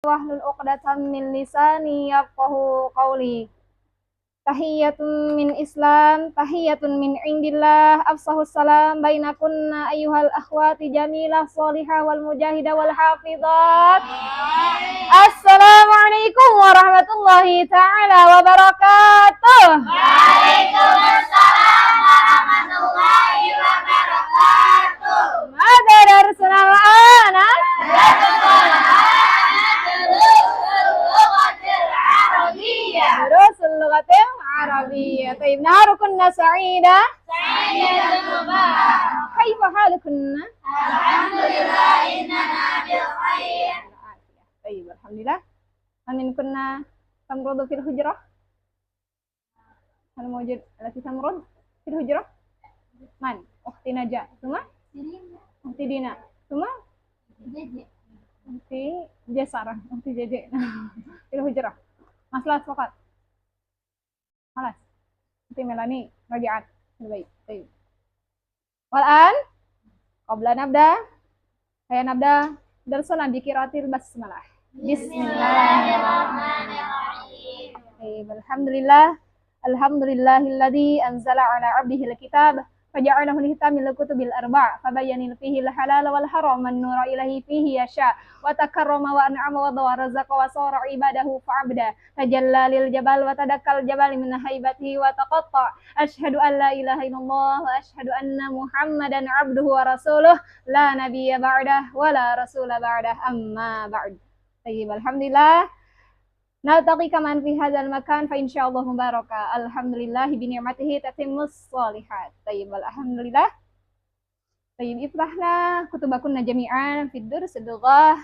wahlul 'uqdatam min lisani yafqahu qawli. Tahiyyatun min Islam, tahiyyatun min indillah, afsahus salam bainakunna ayyuhal akhwati jamilah sholihah wal mujahidah wal hafizat. Assalamualaikum warahmatullahi ta'ala wabarakatuh. Waalaikumsalam warahmatullahi wabarakatuh. Mada darsuna al-ana? Durusul lughatil arabiyyah. Tayyib, naharukunna sa'ida? Sa'idatun mubarak. Kaifa halukunna? Alhamdulillah innana bil khair. Tayyib, alhamdulillah. Amin kunna tamrudu fil hujrah? Hal mawjud alati tamrud fil hujrah? Man? Ukhti Najah. Suma? Ukhti Dina. Suma? Ukhti Jasarah. Ukhti Jeje. Fil hujrah. Masalah fakat. Malas. Ukhti Melani. Rajaat. Baik. Tayyib. Wal'an? Qabla nabda. Saya nabda. Darsana bikiratil basmalah. Bismillahirrahmanirrahim. Alhamdulillah. Alhamdulillahilladzi anzala ala 'abdihil kitab faja'alahu lihitamil kutubil arba' fabayyana fihi al-halal wal haram man nura ilahi fihi yasha wa takarrama wa an'ama wa razaqa wa sara ibadahu fa'abda tajalla lil jabal wa tadakkal jabal min haibatihi wa taqatta asyhadu an la ilaha illallah wa asyhadu anna muhammadan 'abduhu wa rasuluh la nabiyya ba'dah wa la rasula ba'dah amma ba'd. Tayyib, alhamdulillah. Naltaqi kaman fi hadzal makan fa insyaallah mubaraka. Alhamdulillah bi ni'matihi tatimmus shalihat. Tayyib, alhamdulillah. Tayyib, iftahna kutubakunna jami'an fi durs ad-dughah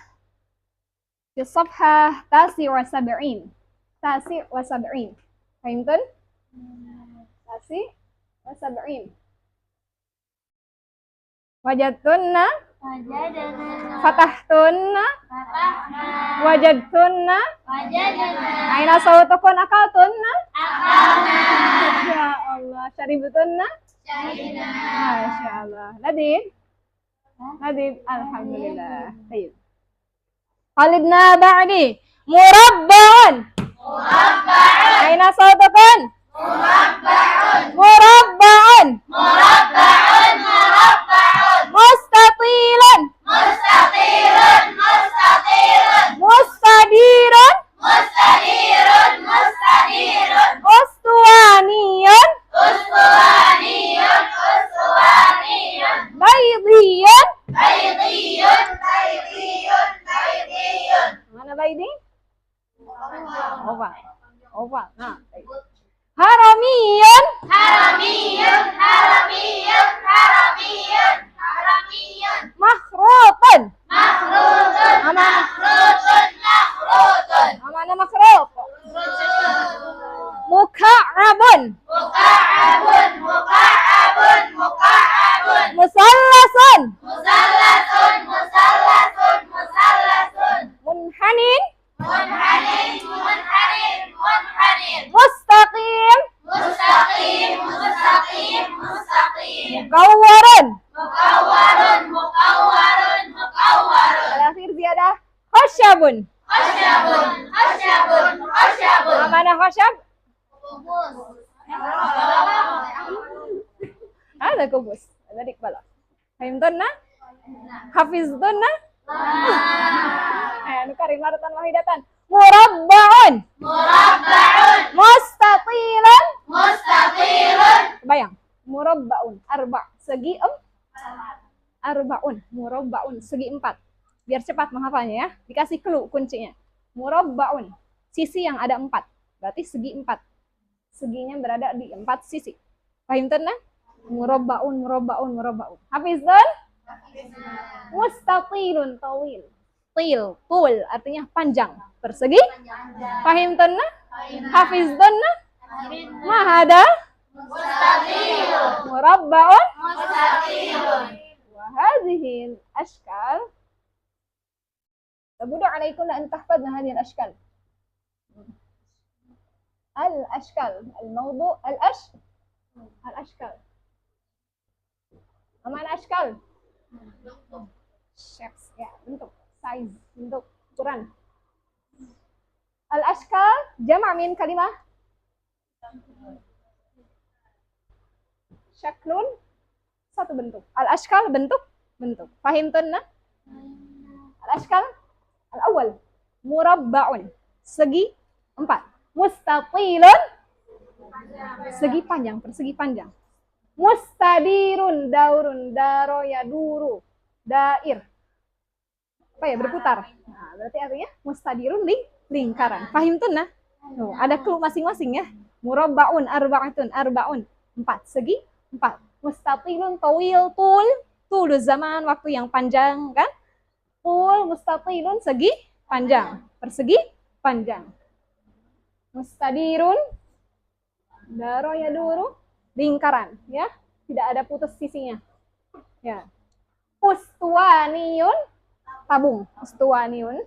fi safhah 79. 79. Fahimtun? 79. Wajadtunna fatahtunna wajadtunna aina sawtukun akaltunna ya Allah syaributunna Masya Allah. Nadib alhamdulillah. Baik. Khalidna ba'di murabba'un aina sawtukun murabba'un mustatilun mustadirun ustuwaniyun baydiyun. Mana baydi? Oval. Nah, haramiyun makhrutun. Mana makhrut? Muka'abun. Musallasun. Munhanin. Mustaqim. Mukawwarun. Terakhir ziyadah khasyabun. Mana khasyab? Ada kubus. Ada di kepala. Fahimtunna? Hafiztunna? Nukarin maratan wahidatan. Murabba'un. Mustatilun. Bayang. Murabba'un. Arba. Segi arba'un. Murabba'un. Segi 4. Biar cepat menghafalnya ya. Dikasih clue kuncinya. Murabba'un. Sisi yang ada 4. Berarti segi 4. Seginya berada di 4 sisi. Fahimtunna? Murabba'un. Hafizun? Mustatilun. Tawil. Tul artinya panjang, persegi. Fahimtunna? Hafiztunna? Mahada? Murabba'un? Wa hadhihi al-ashkal tabudu alaykunna an tahfadna hadhihi al-ashkal. Al-ashkal, al-mawdu' al-ashkal. Mana ashkal? Shapes, ya, bentuk, size, bentuk, ukuran. Al-ashkal jama' min kalimah syaklun, satu bentuk. Al-ashkal bentuk. Fahimtunna? Al-ashkal al-awwal murabba'un, segi 4. Mustatilun, segi panjang, persegi panjang. Mustadirun, daurun, daro yaduru, dair. Apa ya, berputar. Nah, berarti artinya mustadirun lingkaran. Fahimtunna? Ada clue masing-masing ya. Murabba'un, arba'atun, arba'un. 4, segi 4. Mustatilun, tawil, tul zaman, waktu yang panjang kan? Tul, mustatilun, segi panjang, persegi panjang. Mustadirun, daro yaduru, lingkaran ya, tidak ada putus sisinya ya. Ustuwaniyun, tabung. Ustuwaniyun,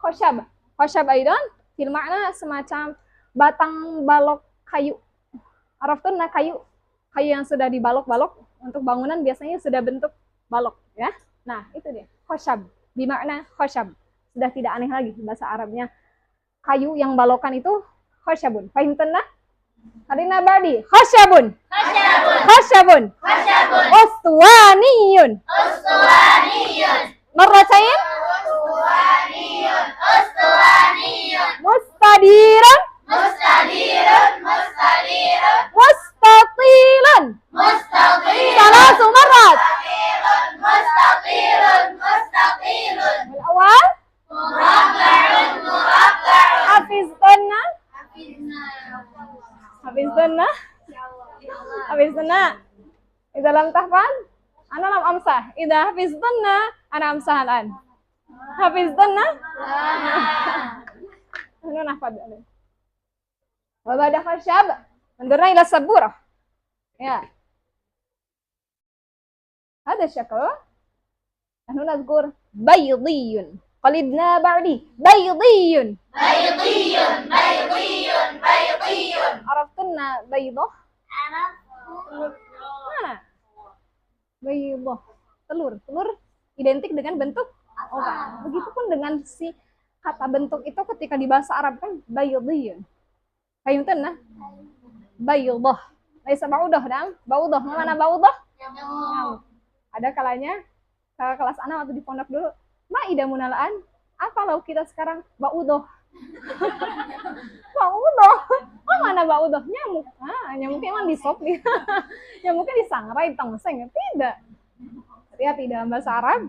khoshab aidan fil makna semacam batang balok kayu. Araftun, nah kayu yang sudah dibalok-balok untuk bangunan biasanya sudah bentuk balok ya. Nah itu dia khoshab, bimakna khoshab, sudah tidak aneh lagi bahasa Arabnya. Kayu yang balokan itu khoshabun. Fahimtunna? Hadina badi khoshabun. Ustuwaniyun. Marratain? Mustadiran. Mustatilan. Salasu marrat. Al-awwal Hafiztunna. Idza lam tahfaz ana lam amsah. Idza hafiztunna ana amsah al-an. Hafiztunna? Ana nahfaz. Wa ba'da khashab andurna ila saburah. Ya. Hada syakl. Nahnu nadhkur baydiyun. Qalidna ba'di baydiyun. Araftunna baydah? Baydah, telur identik dengan bentuk oval. Begitupun dengan si kata bentuk itu ketika di bahasa Arab kan baydiyun. Fahimtunna? Baydah. Laisa ba'udah, dam. Ba'udah, mana ba'udah? Ada kalanya kakak kelas anak waktu di pondok dulu, Ma'idah munalaan, apa lauk kita sekarang? Ba'udah. Ba'udah. Oh mana ba'udah? Nyamuk. Nyamuknya emang disop nih. Nyamuknya disangrai, ditongseng. Tidak. Hati-hati dalam bahasa Arab.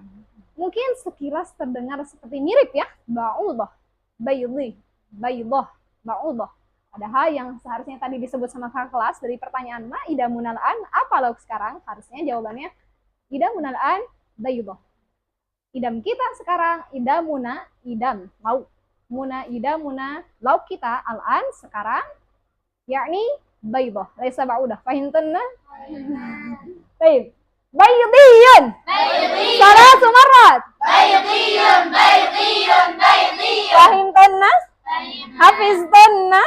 Mungkin sekilas terdengar seperti mirip ya. Ba'udah. Baydi. Baydah. Ba'udah. Padahal yang seharusnya tadi disebut sama kakak kelas dari pertanyaan Ma'idah munalaan, apa lauk sekarang? Harusnya jawabannya Ida munalaan baydah. Idam kita sekarang idamuna, idam lauk. Muna idamuna, lauk kita al-an sekarang yakni baydah. Laisa ba'udah. Fahimtunna? Baik. Baydiyun. Salasu marrat. Fahimtunna? Hafiztunna?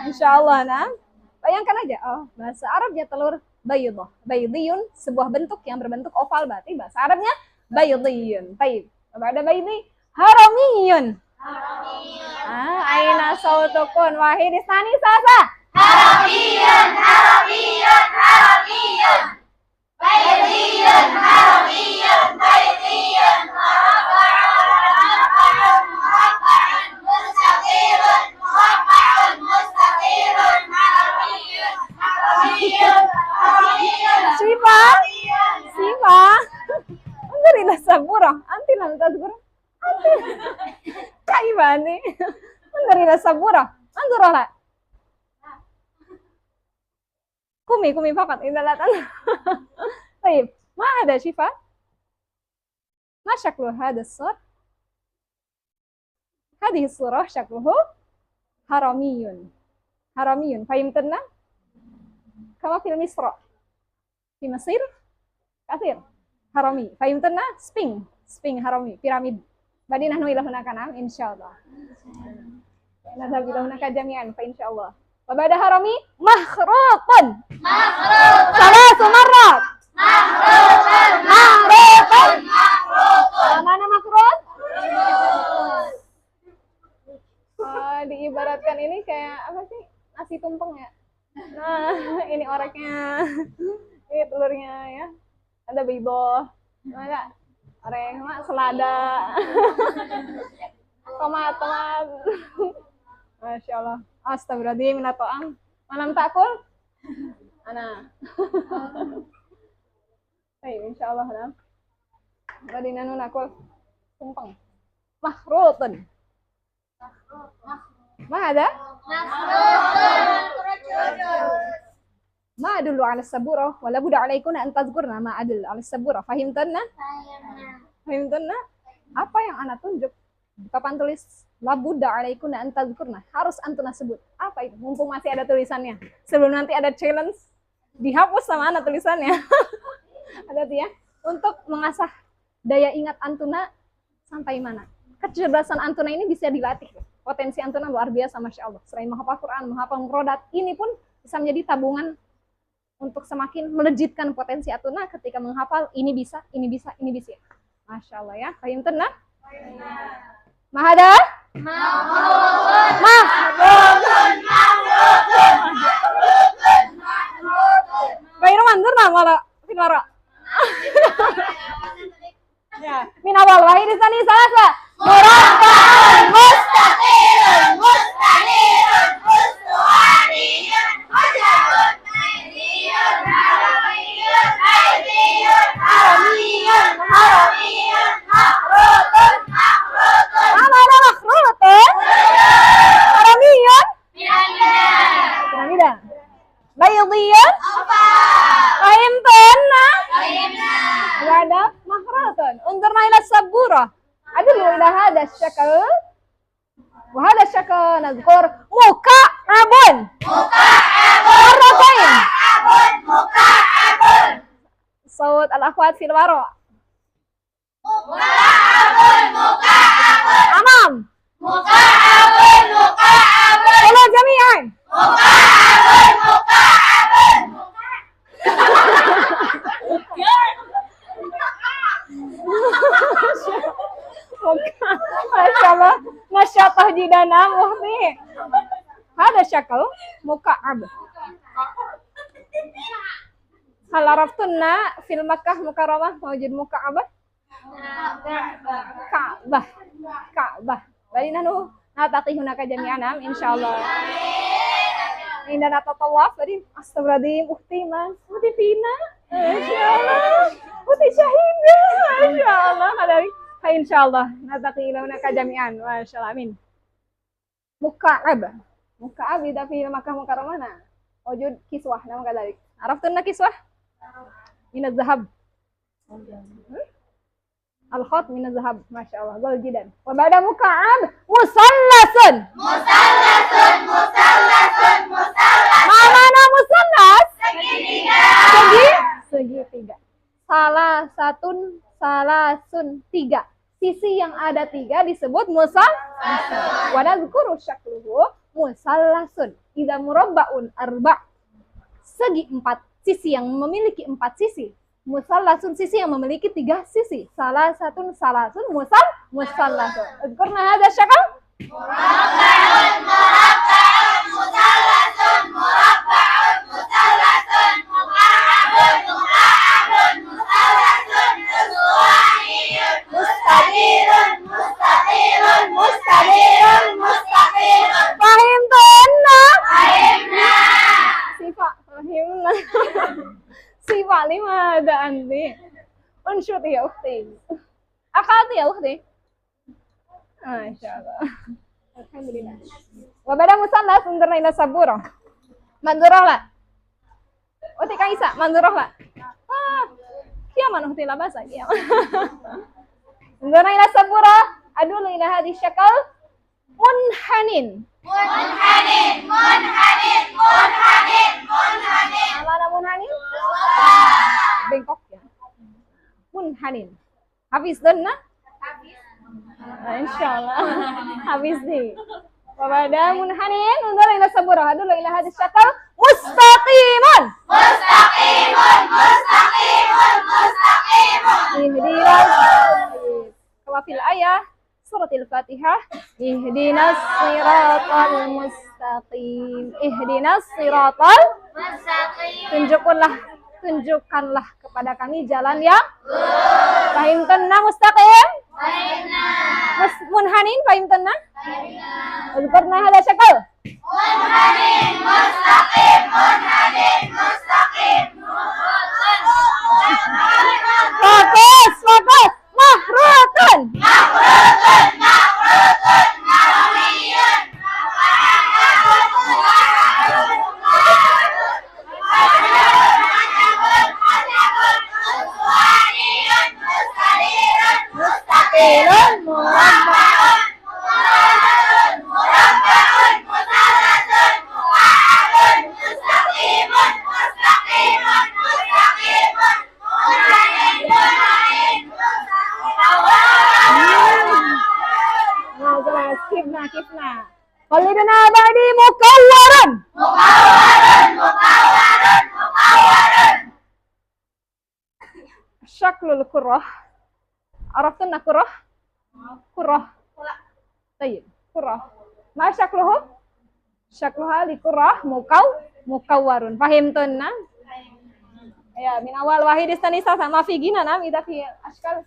Insyaallah. Nah. Bayangkan aja, bahasa Arabnya telur baydah. Baydiyun, sebuah bentuk yang berbentuk oval, berarti bahasa Arabnya baydiyun. Baik. Ada baydi, haramiyun. Aina sautukun wahid isnani sasa. Haramiyun. Baydiyun. Sifa. Alhamdulillah saburah. Anti lam tadhkur. Kaibani. Alhamdulillah saburah. Anzurah la. Kumi fakat. Indalatan. Baik. Ma ada Syifa? Ma syaklu hada sur? Hadhihi surah syakluhu haramiyun. Fahimtunna? Kama fil Misra. Di Mesir, kasir, harami. Fahimtunna? Sping harami, piramid. Badi nahnu ila hunaka nam insyaallah. Nadhab ila hunaka jami'an fa insyaallah. Wa ba'da harami mahrutun. Salasu marrat. Mahrutun. Mana mahrut? mengibaratkan ini kayak apa sih? Nasi tumpeng ya. Nah, ini oreknya. Ini telurnya ya. Ada bibo. Ada orek, selada. Tomat. Masya Allah. Astagfirullahaladzim, minato'am. Manam takul? Ana. Baik, insya Allah. Nah. Badina nun akul. Tumpeng. Mahrutun. Ma ada? Ma adullu ala sabura wala buda alaikuna an tazkurna ma adul ala sabura. Fahimtanna? Fahimtanna? Apa yang ana tunjuk di papan tulis la buda alaikuna an tazkurna, harus antuna sebut. Apa itu? Mumpung masih ada tulisannya. Sebelum nanti ada challenge dihapus sama ana tulisannya. Ada tuh ya. Untuk mengasah daya ingat antuna sampai mana? Kecerdasan antuna ini bisa dilatih. Potensi antuna luar biasa, Masya Allah. Selain menghafal Quran, menghafal mufradat, ini pun bisa menjadi tabungan untuk semakin melejitkan potensi antuna ketika menghafal ini bisa. Masya Allah ya. Fahim tenang? Mahada? Gairu mandur malah filwara. Ya, min awal wahid tsani salasa. Murabba'un mustaqilun mustadirun mustawariyun mujabun maydiyun harawiyyun aydiyun haramiyun makhrutun. Mana ada makhrutun? Haramiyun? Piramida. Baydiyun? Fahimtunna? Gak ada makhrutun. Unzurna ila sabura. Adul ila hada syakal. Wa hada syakal nazkur muka'abun. Marratain. Saut al-akhwat fil wara. Amam. Qulu jami'an. Masya Allah, nasyatah jidana muhti. Hada syakal muka'ab. Hal araftunna fil Makkah Mukarramah mawjud muka'abah? Ka'bah. Bali nanu nataqi hunaka jami'an insyaallah. Indah natatawaf tadi astagfirullahaladzim uhtiman Uti Fina insyaallah Uti Syahidah insyaallah kadari insyaallah nataqi hunaka jami'an masyaallah amin. Muka'ab idza fi Makkah Mukarramah wujud kiswah nama kadari. Araftunna kiswah? Min az-zahab. Al-khat min az-zahab. Masyaallah. Gol jidan. Wa ba'da muka'ab musallasun. Mana musallas? Segitiga. Salasun tiga. Sisi yang ada tiga disebut musallas. Wa nadzkuru syakluhu musallasun. Idza murabba'un arba'. Segi empat. Sisi yang memiliki empat sisi. Musallasun sisi yang memiliki tiga sisi. Salasun musallasun. Azkurna hadza syakal? Murabba'un musallasun muka'abun musallasun uswaniyun mustadirun. Fahimtunna? Fahimna. Fahimna. Sifat lima ada anti. Unshuti ya ukhti. Akati ya ukhti. Masyaallah. Alhamdulillah. Wa bada musallas unzurna ila sabura. Manzurah la. Uti kaisa manzurah la. Kiaman ukhti la basa kiaman. Unzurna ila sabura. Adul ila hadhi syakal munhanin. Mana munhanin? Bengkok ya. Munhanin. Hafiz dana? Insyaallah. Hafiz nih. Wa bada munhanin unzur ila sabura adul ila hadis syakal mustaqimun. Ihdinas kawafil ayah suratil Fatihah. Ihdinas siratal mustaqim. Ihdinas siratal Mustaqim. tunjukkanlah kepada kami jalan yang fahimtanna mustaqim. Fahimna. Munhanin fahimtanna. Uzkurna hada syakal. Munhanin mustaqim. Munhanin mustaqim. Fokus. Mahrutun. Mahrutun. Mahrutun. Marwiyun. Mustaqilun murabba'un. Kifna. Qalidna ba'di mukawwaran. Syaklul kurrah. Araftun kurrah? Kurrah. Tayyib. Kurrah. Ma syakluhu? Syakluha li kurrah mukawwarun. Fahimtunna? Ya, min awal wahid istanisa sama fi ginana ida fi ashkal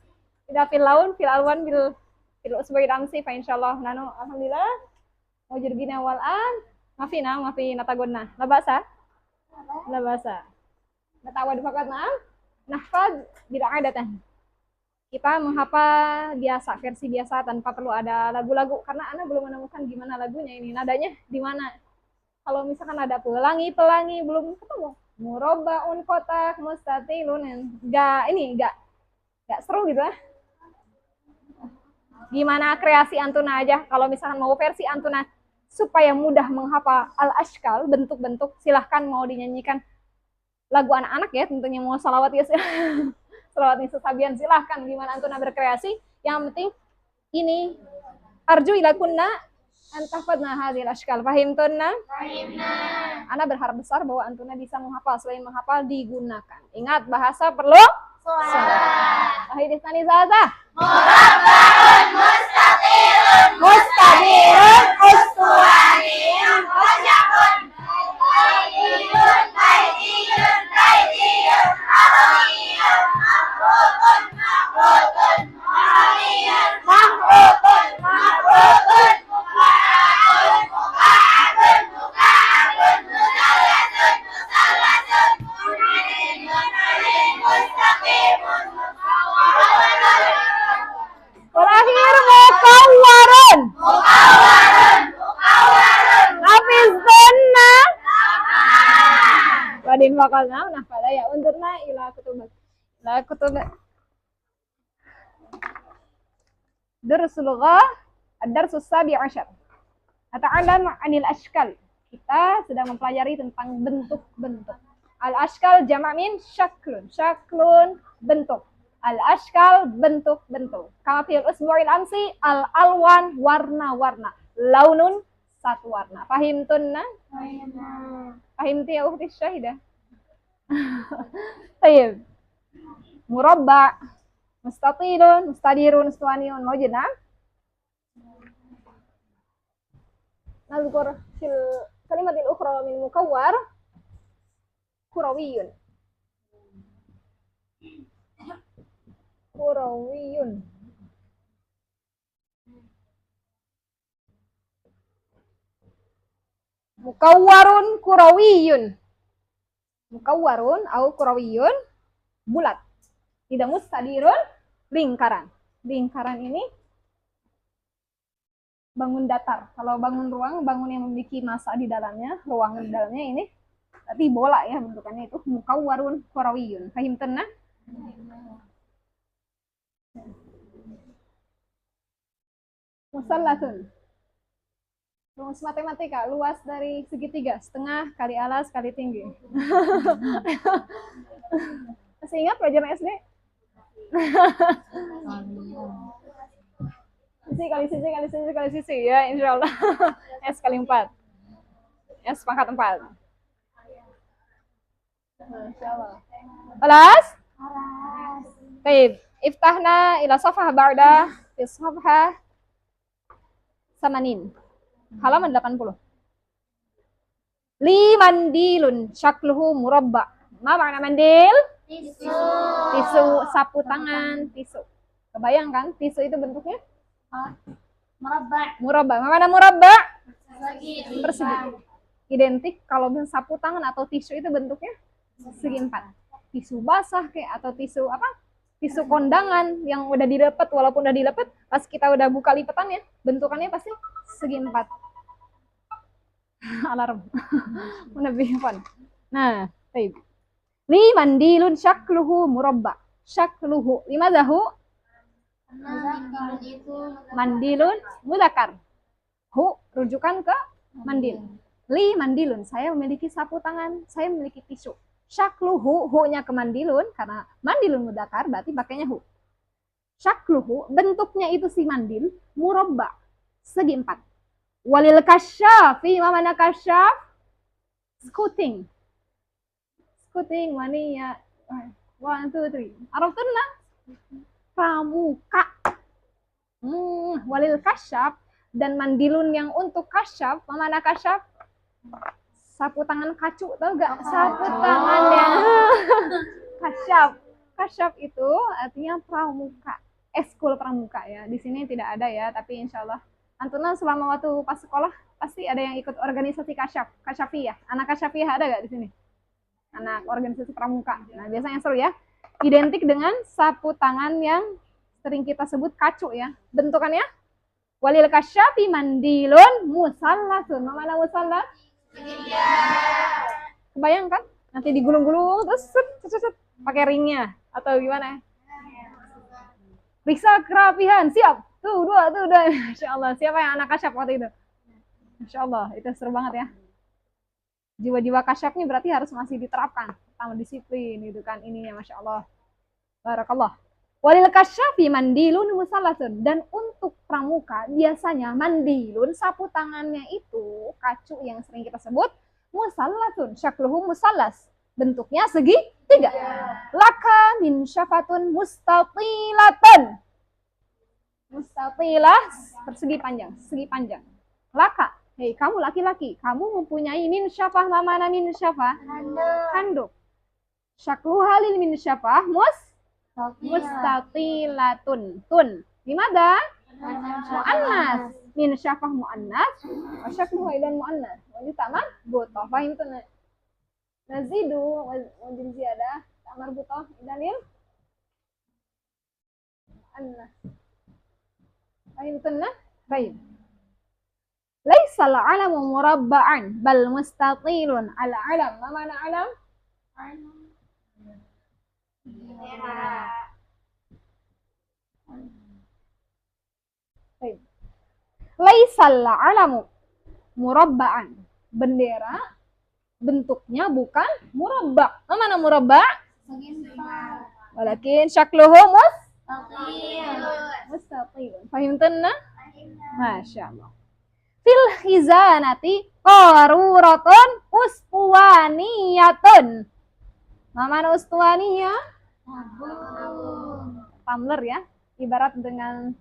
ida fil laun fil alwan bil usbu'i ramsi fa insyaallah nanu alhamdulillah mujur gina wal an mafi natagonna la basa natawad faqat nahfad bil adatan. Kita menghafal biasa, versi biasa tanpa perlu ada lagu-lagu karena Ana belum menemukan gimana lagunya ini, nadanya di mana. Kalau misalkan ada pelangi belum ketemu. Murabbaun kotak mustatilun. Enggak seru gitu lah. Gimana kreasi Antuna aja kalau misalkan mau versi Antuna supaya mudah menghafal al-ashkal bentuk-bentuk, silahkan mau dinyanyikan lagu anak-anak ya, tentunya mau salawat ya. Salawat Sabian silahkan gimana Antuna berkreasi. Yang penting ini arju ila kunna antafadna hadhil ashkal. Fahimtunna? Fahimna. Ana berharap besar bahwa Antuna bisa menghafal, selain menghafal digunakan. Ingat bahasa perlu sholat. Wahidistani zaza. Murabba'un mustatilun Mustadirun ustuwaniyun wasyakun kaidiyun kaidiyun kaidiyun arwiyun mahrutun mahrutun marwiyun mahrutun mahrutun muka'atun muka'atun muka'atun musallatun musallatun munhanin munhanin mustaqimun mukawwarun Terakhir mukawwarun. Hafizunna. Wadin makalna nahfala ya undurna ila kutub Darsul Ghah ad-darsus sabi asyar. Ata'alam 'anil ashkal. Kita sedang mempelajari tentang bentuk-bentuk. Al-ashkal jama' min syaklun. Syaklun bentuk. Al-ashkal bentuk-bentuk. Kama fil usbu'il amsi al-alwan warna-warna. Launun satu warna. Fahimtunna? Fahimti ya ukhti syahidah? Tayyib. Murabba, mustatilun, mustadirun, ustuwaniyun. Mawjud na? Nazkur fil kalimatil ukhra min mukawwar kurawiyun. Kurawiyun. Mukawwarun kurawiyun. Mukawwarun au kurawiyun bulat. Tidak mustadirun lingkaran. Lingkaran ini bangun datar. Kalau bangun ruang, bangun yang memiliki massa di dalamnya, ruangan di dalamnya ini tapi bola ya bentukannya itu. Mukawwarun kurawiyun. Fahimtunna? Musallatun. Rumus matematika, luas dari segitiga, setengah kali alas kali tinggi. Masih ingat pelajaran SD? Sisi kali sisi kali sisi kali sisi ya, insya Allah. S kali 4. S pangkat 4. Masya Allah. Alas? Baik, iftahna ila safhah ba'da fi safhah samanin. Halaman 80. Li mandilun syakluhu murabba. Ma makna mandil? Tisu. Tisu, sapu tangan, tisu. Kebayang kan? Tisu itu bentuknya Merabak. murabba. Mana murabba? Persegi. Persegi. Identik kalau sapu tangan atau tisu itu bentuknya segi empat. Tisu basah kayak atau tisu apa? Tisu kondangan yang udah dilepet, walaupun udah dilepet, pas kita udah buka lipetannya, bentukannya pasti segi empat. Alarm. Menebihkan. Nah, baik. Li mandilun syakluhu murabba. Syakluhu. Limadahu? Karena itu Mandilun mudakar. Hu rujukan ke mandil. Li mandilun, saya memiliki sapu tangan, saya memiliki tisu. Syakluhu, hu-nya ke mandilun, karena mandilun mudakar berarti pakainya hu. Syakluhu, bentuknya itu si mandil, murabba, segi empat. Walil kasyafi, mana kasyaf? Scooting. Scooting, mania. 1, 2, 3. Arab tunna? Pramuka. Walil kasyaf, dan mandilun yang untuk kasyaf, mana kasyaf? Sapu tangan kacu, tau gak? Sapu tangan yang kasyaf. Kasyaf itu artinya pramuka. Eskul pramuka ya. Di sini tidak ada ya, tapi insya Allah Antuna selama waktu pas sekolah pasti ada yang ikut organisasi kasyaf, kasyafiyah. Anak kasyafiyah ada gak di sini? Anak organisasi pramuka. Nah, biasanya seru ya. Identik dengan sapu tangan yang sering kita sebut kacu ya. Bentukannya walil kasyafi mandilun musallasun. Mana musallas? Kebayang kan? Nanti digulung-gulung terus set, pakai ringnya atau gimana? Periksa kerapihan, siap. Tuh, dua. Masya Allah. Siapa yang anak kasyaf waktu itu? Masya Allah, itu seru banget ya. Jiwa-jiwa kasyafnya berarti harus masih diterapkan. Pertama disiplin gitu kan ininya, Masya Allah. Barakallah. Walil kasyafi mandilun musallasun. Dan untuk pramuka biasanya mandilun, sapu tangannya itu kacu yang sering kita sebut musallasun. Syakluhu musallas. Bentuknya segi tiga. Laka min syafatun mustatilatun. Mustatilah persegi panjang, segi panjang. Laka, hei kamu laki-laki, kamu mempunyai min syafah, mana min syafah? Handuk. Syakluha lil min syafah mustatilatun. Tun. Dimana? Mu'annas. Min syafah mu'annas. Wa syakluha ilan mu'annas. Wajib tamar butoh. Fahim tuh. Nazidu. Wajib ziyadah. Tamar butoh. Idanil. Mu'annas. Fahim tuh. Baik. Laisal alamu murabba'an. Bal mustatilun. Al-alam. Ma mana alam? Laisal alamu murabba'an. Bendera bentuknya bukan murabba. Mana murabba? Walakin syakluhu mustatilun. Fahim tanna? Masya Allah. Fil khizanati qaruratun uswaniyatun. Mana ustuaniyah? Tumbler ya. Ibarat dengan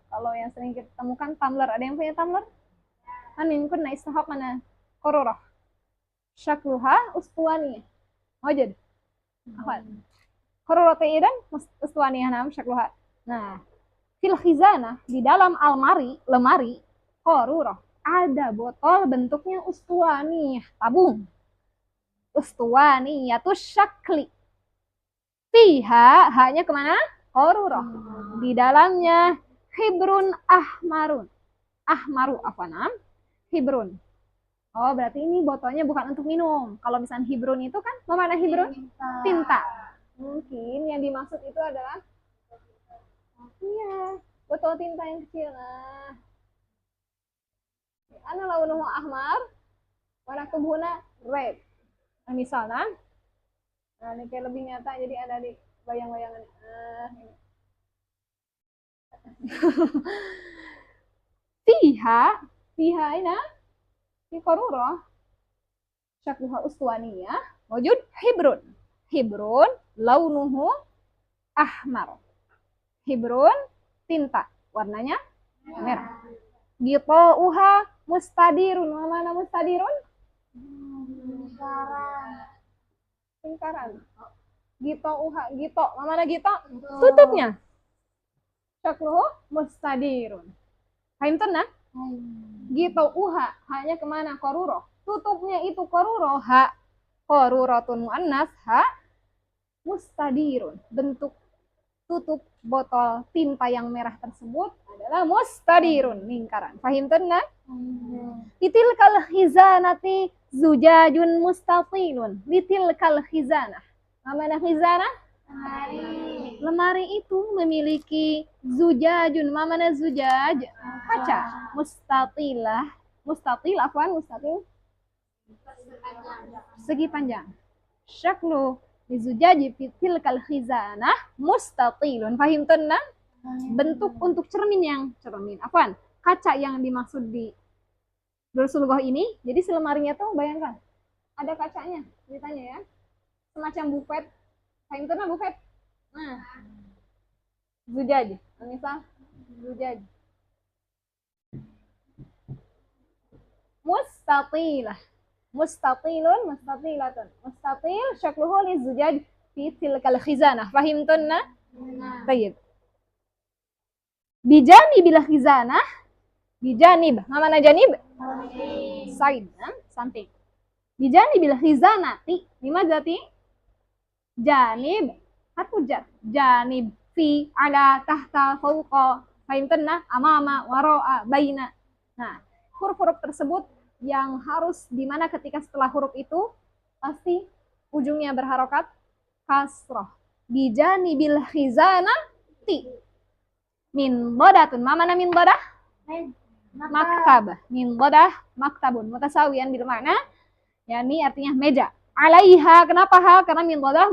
kalau yang sering kita temukan tumbler. Ada yang punya tumbler? Anin kunna istahab mana? Qarurah. Syakluha ustuaniyah. Wajad. Apa? Qaruratu idan ustuaniyah nam syakluha. Nah, fil khizanah di dalam lemari qarurah ada botol bentuknya ustuaniyah, tabung. Ustuwaniyatus syakli. Fiha, hanya kemana? Qarurah. Di dalamnya hibrun ahmarun. Ahmaru afanam. Hibrun. Oh, berarti ini botolnya bukan untuk minum. Kalau misalnya hibrun itu kan, mana hibrun? Tinta. Mungkin yang dimaksud itu adalah iya, botol tinta yang kecil. Nah, ana launuhu ahmar, warna tubuhna red. Nah, misalnya, nah ini kayak lebih nyata, jadi ada di bayang-bayangan. Fiha ina fi qarurah syakluha ustuaniyah wujud hibrun launuhu ahmar. Hibrun tinta warnanya merah. Gitauha mustadirun. Mana mustadirun? Lingkaran. Gitauha, gito. Mana gito? Tutupnya. Syakluhu mustadirun. Fahim tenang? Gitauha, hanya kemana? Koruro. Tutupnya itu koruro. Ha. Korurotun muannas. Ha. Mustadirun. Bentuk tutup botol tinta yang merah tersebut adalah mustadirun, lingkaran. Fahim tenang? Litilkal khizanati zujajun mustatilun. Litilkal khizanah. Mana khizanah? Lemari itu memiliki zujajun. Mana zujaj? Kaca. Mustatilah. Mustatil, afwan, mustatil. Segi panjang. Syaklu lizujaji fitilkal khizanah mustatilun. Fahim tenang? Bentuk untuk cermin yang cermin. Afwan, kaca yang dimaksud di Rasulullah ini. Jadi selemarinya tuh bayangkan ada kacanya, ceritanya ya. Semacam bufet. Fahim tenang bufet? Nah. Zujaj. Misal zujaj. Mustatilah. Mustatilun, mustatilatun. Mustatil syakluhu lizujaj fi tilkal khizanah. Fahim tunna? Baik. Bijanibil khizanah. Bijanib. Mana janib? Side, samping. Bijanibil khizanati. Lima jati? Janib. Harfujat. Janib. Fi, ala, tahta, fauqa. Fahim tunna? Amama, waro'a, baina. Nah, huruf-huruf tersebut yang harus dimana ketika setelah huruf itu pasti ujungnya berharokat kasroh. Bijanibil khizanati. Min bodatun. Mana min bodah? Maktab. Min bodah maktabun. Mutasawiyan bil makna. Yani artinya meja. Alaiha. Kenapa ha? Karena min bodah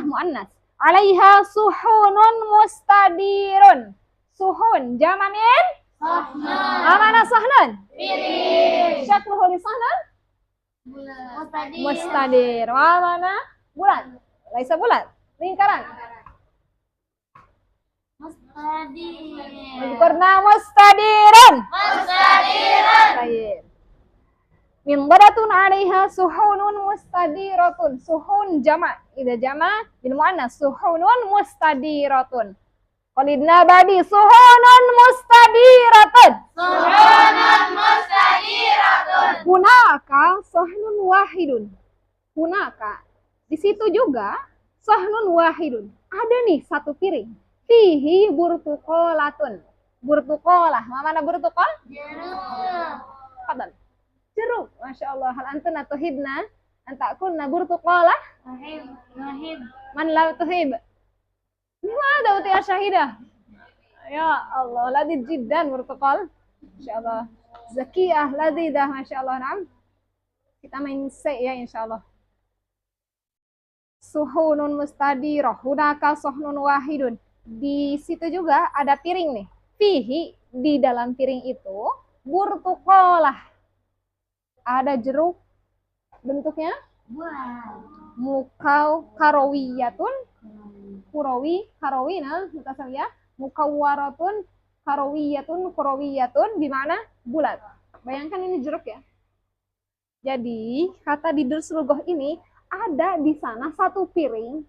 muannas. Alaiha suhunun mustadirun. Suhun. Jamamin. Mana sahnan? Piring. Syakluhu li sahnan? Mustadir. Mana? Bulat. Laisa bulat. Lingkaran. Mustadir. Kurna mustadirun. Baik. Min badatun 'alaiha suhunun mustadiratun. Suhun jama'. Idza jama' bil muannas suhunun mustadiratun. Qalidna badi suhunun mustadiratun. Hunaka sahnun wahidun. Hunaka. Di situ juga sahnun wahidun. Ada nih satu piring. Fihi burtuqolatun. Burtuqolah. Mana burtuqol? Jeruk. Fadal. Jeruk. Masya Allah. Hal antun atuhibna antakulna burtuqolah? Nuhib. Man la tuhib. Limadha uti asyahidah? Ya Allah, ladid jiddan burtuqal. Insyaallah. Zakiyah, ladidah, Masya Allah. Naam. Kita main se ya insyaallah. Suhunun mustadirah. Hunaka suhnun wahidun. Di situ juga ada piring nih. Fihi, di dalam piring itu burtuqalah. Ada jeruk. Bentuknya Buah. mukau karawiyatun. Kurawi, karawina, mutasawiyah, mukawwaratun, karawiyatun, di mana? Bulat. Bayangkan ini jeruk ya. Jadi, kata di Dursulgoh ini, ada di sana satu piring,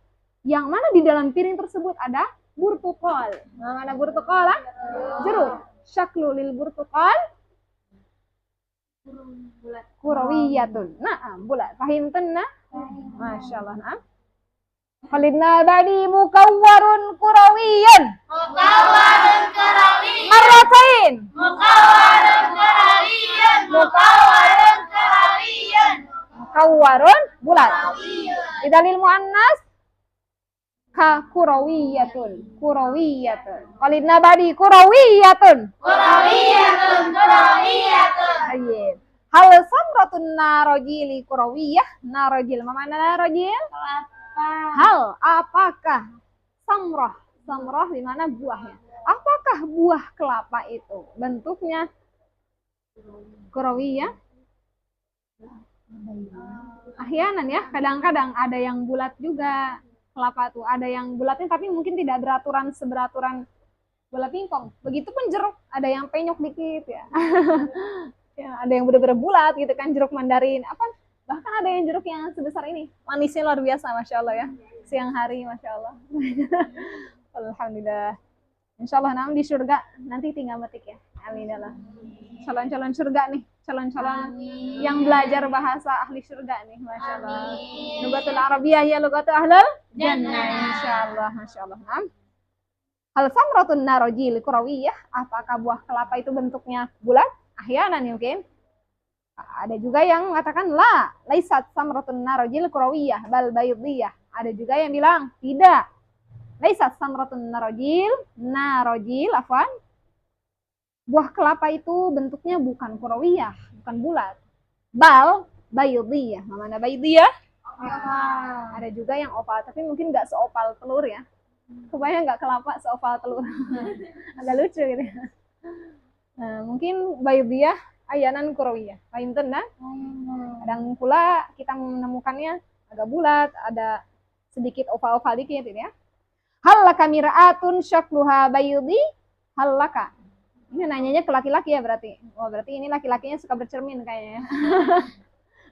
yang mana di dalam piring tersebut ada burtuqal. Nah, mana burtuqal? Jeruk. Syaklu lil burtuqal kurawiyatun. Nah, bulat. Fahim tenna? Masya Allah. Nah. Qalidna badi mukawwarun kurawiyun. Mukawwarun kurawiyun. Marratain. Mukawwarun kurawiyun. Mukawwarun kurawiyun. Mukawwarun bulat. Kurawiyun. Idalil muannas ka kurawiyatun. Kurawiyatun. Qalidna badi kurawiyatun. Kurawiyatun. Kurawiyatun. Ayyib. Hal samratun narajili kurawiyah. Narajil. Mana narajil? Hal, apakah samrah? Samrah di mana buahnya? Apakah buah kelapa itu bentuknya kurawiyah? Ahyanan ya, kadang-kadang ada yang bulat juga kelapa tuh. Ada yang bulatnya tapi mungkin tidak beraturan seberaturan bola pingpong. Begitupun jeruk, ada yang penyok dikit ya. Ya, ada yang benar-benar bulat gitu kan, jeruk mandarin. Bahkan ada yang jeruk yang sebesar ini. Manisnya luar biasa, Masya Allah ya. Siang hari, Masya Allah. Alhamdulillah. Insya Allah di surga nanti tinggal metik ya. Amin Allah. Calon-calon surga nih, calon-calon yang belajar bahasa ahli surga nih, Masya Allah. Lugatul Arabiyah ya lugatul ahlul jannah. Insya Allah, Masya Allah. Hal samratun narojil kurawiyah, apakah buah kelapa itu bentuknya bulat? Ahyanan mungkin. Ada juga yang mengatakan laisat samratun narojil kurawiyah bal baydiyah. Ada juga yang bilang tidak. Laisat samratun narojil afwan. Buah kelapa itu bentuknya bukan kurawiyah, bukan bulat. Bal baydiyah. Mana baydiyah? Ada juga yang opal, tapi mungkin nggak seopal telur ya. Kebayang nggak kelapa seopal telur? Agak lucu gitu. Nah, mungkin baydiyah ayanan kurawiyah. Paham nah? Kadang pula kita menemukannya agak bulat, ada sedikit oval-oval dikit gitu ya. Hallaka mir'atun syakluha baydi? Hallaka. Ini nanyanya ke laki-laki ya berarti. Wah, berarti ini laki-lakinya suka bercermin kayaknya.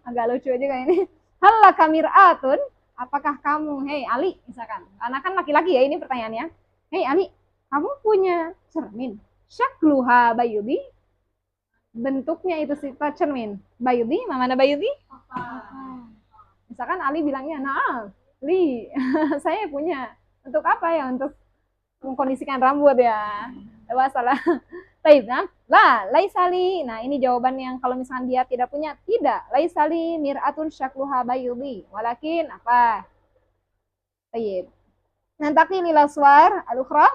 Agak lucu juga ini. Hallaka mir'atun? Apakah kamu, hei Ali, misalkan. Karena kan laki-laki ya ini pertanyaannya. Hei Ali, kamu punya cermin? Syakluha baydi? Bentuknya itu sifat cermin. Baydi, mana baydi? Misalkan Ali bilangnya, nah, Li, saya punya. Untuk apa ya? Untuk mengkondisikan rambut ya. Salah. Baik, laisali. Nah, ini jawaban yang kalau misalkan dia tidak punya, tidak. Laisali mir'atun syakluha baydi. Walakin apa? Baik. Nantaki lil aswar al-ukhra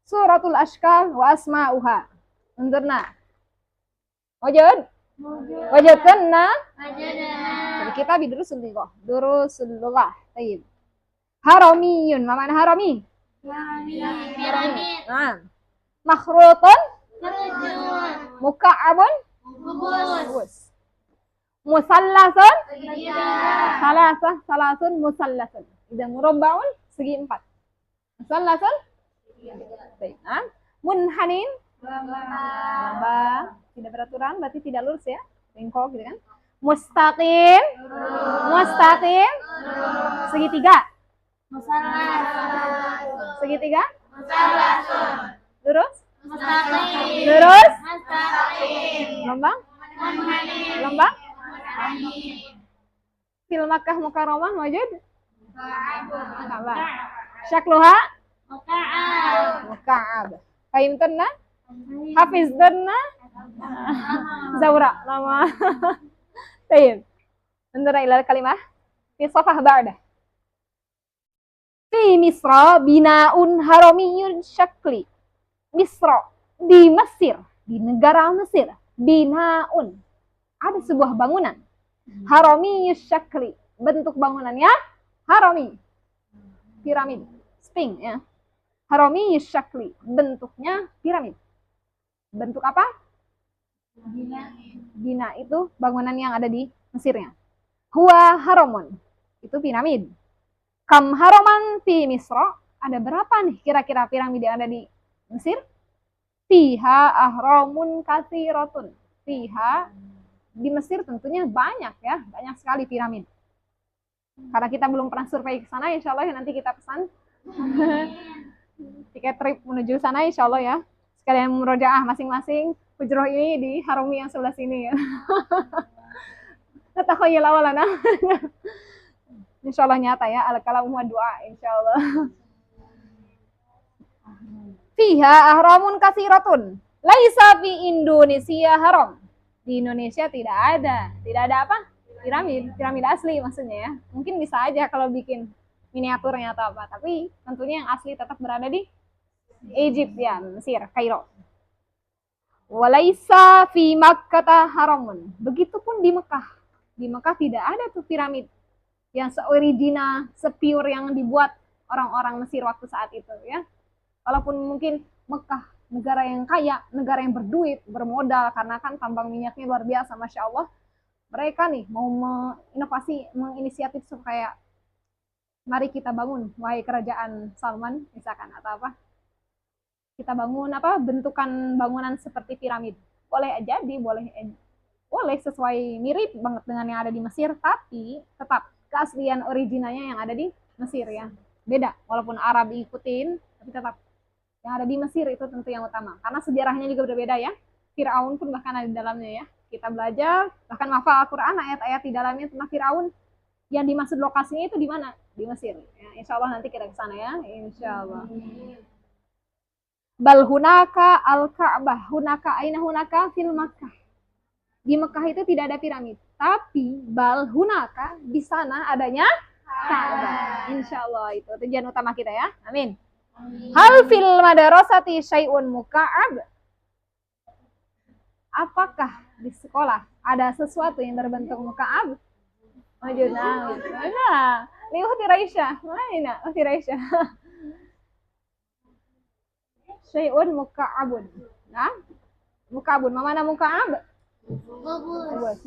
suratul ashkal wa asma'uha. Unzurna. Wajadna. Jadi kita bidurusul lighah. Durusul lughah. Baik. Haramiyun. Ma mana harami? Piramid. Nah. Makhrutun. Muka'abun. Kubus. Musallasun. Segitiga. Salasun musallasun. Idza murabba'un segi 4. Musallasun. Baik. Munhanin. Lamba. Tidak beraturan berarti tidak lurus ya. Bengkok gitu kan. Mustaqim. Segitiga. Segitiga. Lurus. Lurus. Lombang. Lombang. Fil Makkah Mukarramah wajud. Salah. Syakluha. Muka'ab. Fahimtunna? Hafiztunna? Zaura nama. Baik. Endura ilal kalimah. Fi safah ba'da. Fi Misra binaun haramiyun syakli. Misra di Mesir, di negara Mesir. Binaun. Ada sebuah bangunan. Haramiyus syakli. Bentuk bangunannya harami. Piramid. Sphinx ya. Haramiyus syakli. Bentuknya piramid. Bentuk apa? Bina itu bangunan yang ada di Mesirnya. Huwa haramun. Itu piramid. Kam haraman fi Misra. Ada berapa nih kira-kira piramid yang ada di Mesir? Fiha ahramun katsiratun. Fiha di Mesir tentunya banyak ya, banyak sekali piramid. Karena kita belum pernah survei ke sana, insya Allah ya nanti kita pesan tiket trip menuju sana insya Allah ya. Sekalian murojaah masing-masing hujroh ini di harumi yang sebelah sini ya. Natakhayal awalana. Insya Allah nyata ya, al-kalam wa doa insya Allah. Fiha ahramun katsiratun. Laisa fi Indonesia haram. Di Indonesia tidak ada apa? Piramid asli maksudnya ya. Mungkin bisa aja kalau bikin miniaturnya atau apa, tapi tentunya yang asli tetap berada di Egypt ya, Mesir, Kairo. Walaisa fi Makkah haramun. Begitupun di Mekah. Di Mekah tidak ada tuh piramid yang seoriginal, sepure yang dibuat orang-orang Mesir waktu saat itu ya. Walaupun mungkin Mekah negara yang kaya, negara yang berduit, bermodal, karena kan tambang minyaknya luar biasa, Masya Allah. Mereka nih mau menginisiatif supaya mari kita bangun, wahai kerajaan Salman, misalkan, atau apa. kita bangun apa bentukan bangunan seperti piramid. Boleh jadi, boleh sesuai mirip banget dengan yang ada di Mesir, tapi tetap keaslian originalnya yang ada di Mesir ya. Beda, walaupun Arab ikutin, tapi tetap yang ada di Mesir itu tentu yang utama. Karena sejarahnya juga berbeda ya. Firaun pun bahkan ada di dalamnya ya. Kita belajar, bahkan hafal Al-Quran ayat-ayat di dalamnya tentang Firaun. Yang dimaksud lokasinya itu di mana? Di Mesir. Ya, insya Allah nanti kita ke sana ya. Insya Allah. Bal hunaka al-Ka'bah. Hunaka aina hunaka fil Makkah. Di Mekah itu tidak ada piramid. Tapi bal hunaka di sana adanya Ka'bah. Insya Allah itu tujuan utama kita ya. Amin. Hal fil madrasati syai'un muka'ab. Apakah di sekolah ada sesuatu yang berbentuk muka'ab? Majuna. Nah, ini Ukhti Raisya. Mana Ukhti Raisya? Syai'un muka'abun. Nah, muka'abun. Mana muka'ab? Bagus.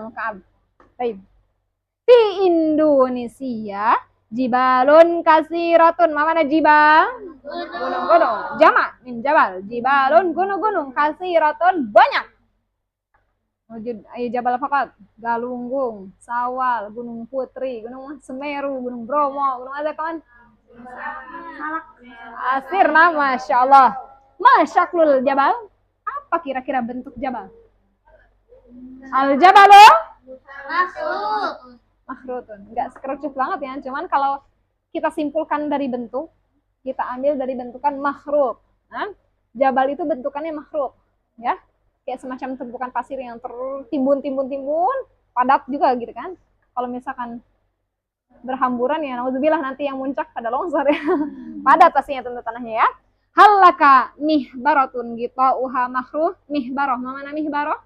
Muka'ab. Baik. Di Indonesia, jibalun kasiratun. Mana jibal? Gunung-gunung. Jamak min jabal. Jibalun gunung-gunung kasiratun banyak. Wujud Jabal Fakat, Galunggung, Sawal, Gunung Putri, Gunung Semeru, Gunung Bromo, Gunung apa kawan? Asir nama, Masya Allah. Masyaklul Jabal. Apa kira-kira bentuk Jabal? Al-Jabalu makhrutun. Enggak sekerucut banget ya, cuman kalau kita simpulkan dari bentuk, kita ambil dari bentukan makhrut. Nah, Jabal itu bentukannya makhrut, ya. Kayak semacam tumpukan pasir yang tertimbun, padat juga gitu kan. Kalau misalkan berhamburan ya, nauzubillah nanti yang muncak pada longsor ya. Padat pastinya tentu tanahnya ya. Halaka mihbaratun gita'uha makruh. Mihbarah, mana mihbarah?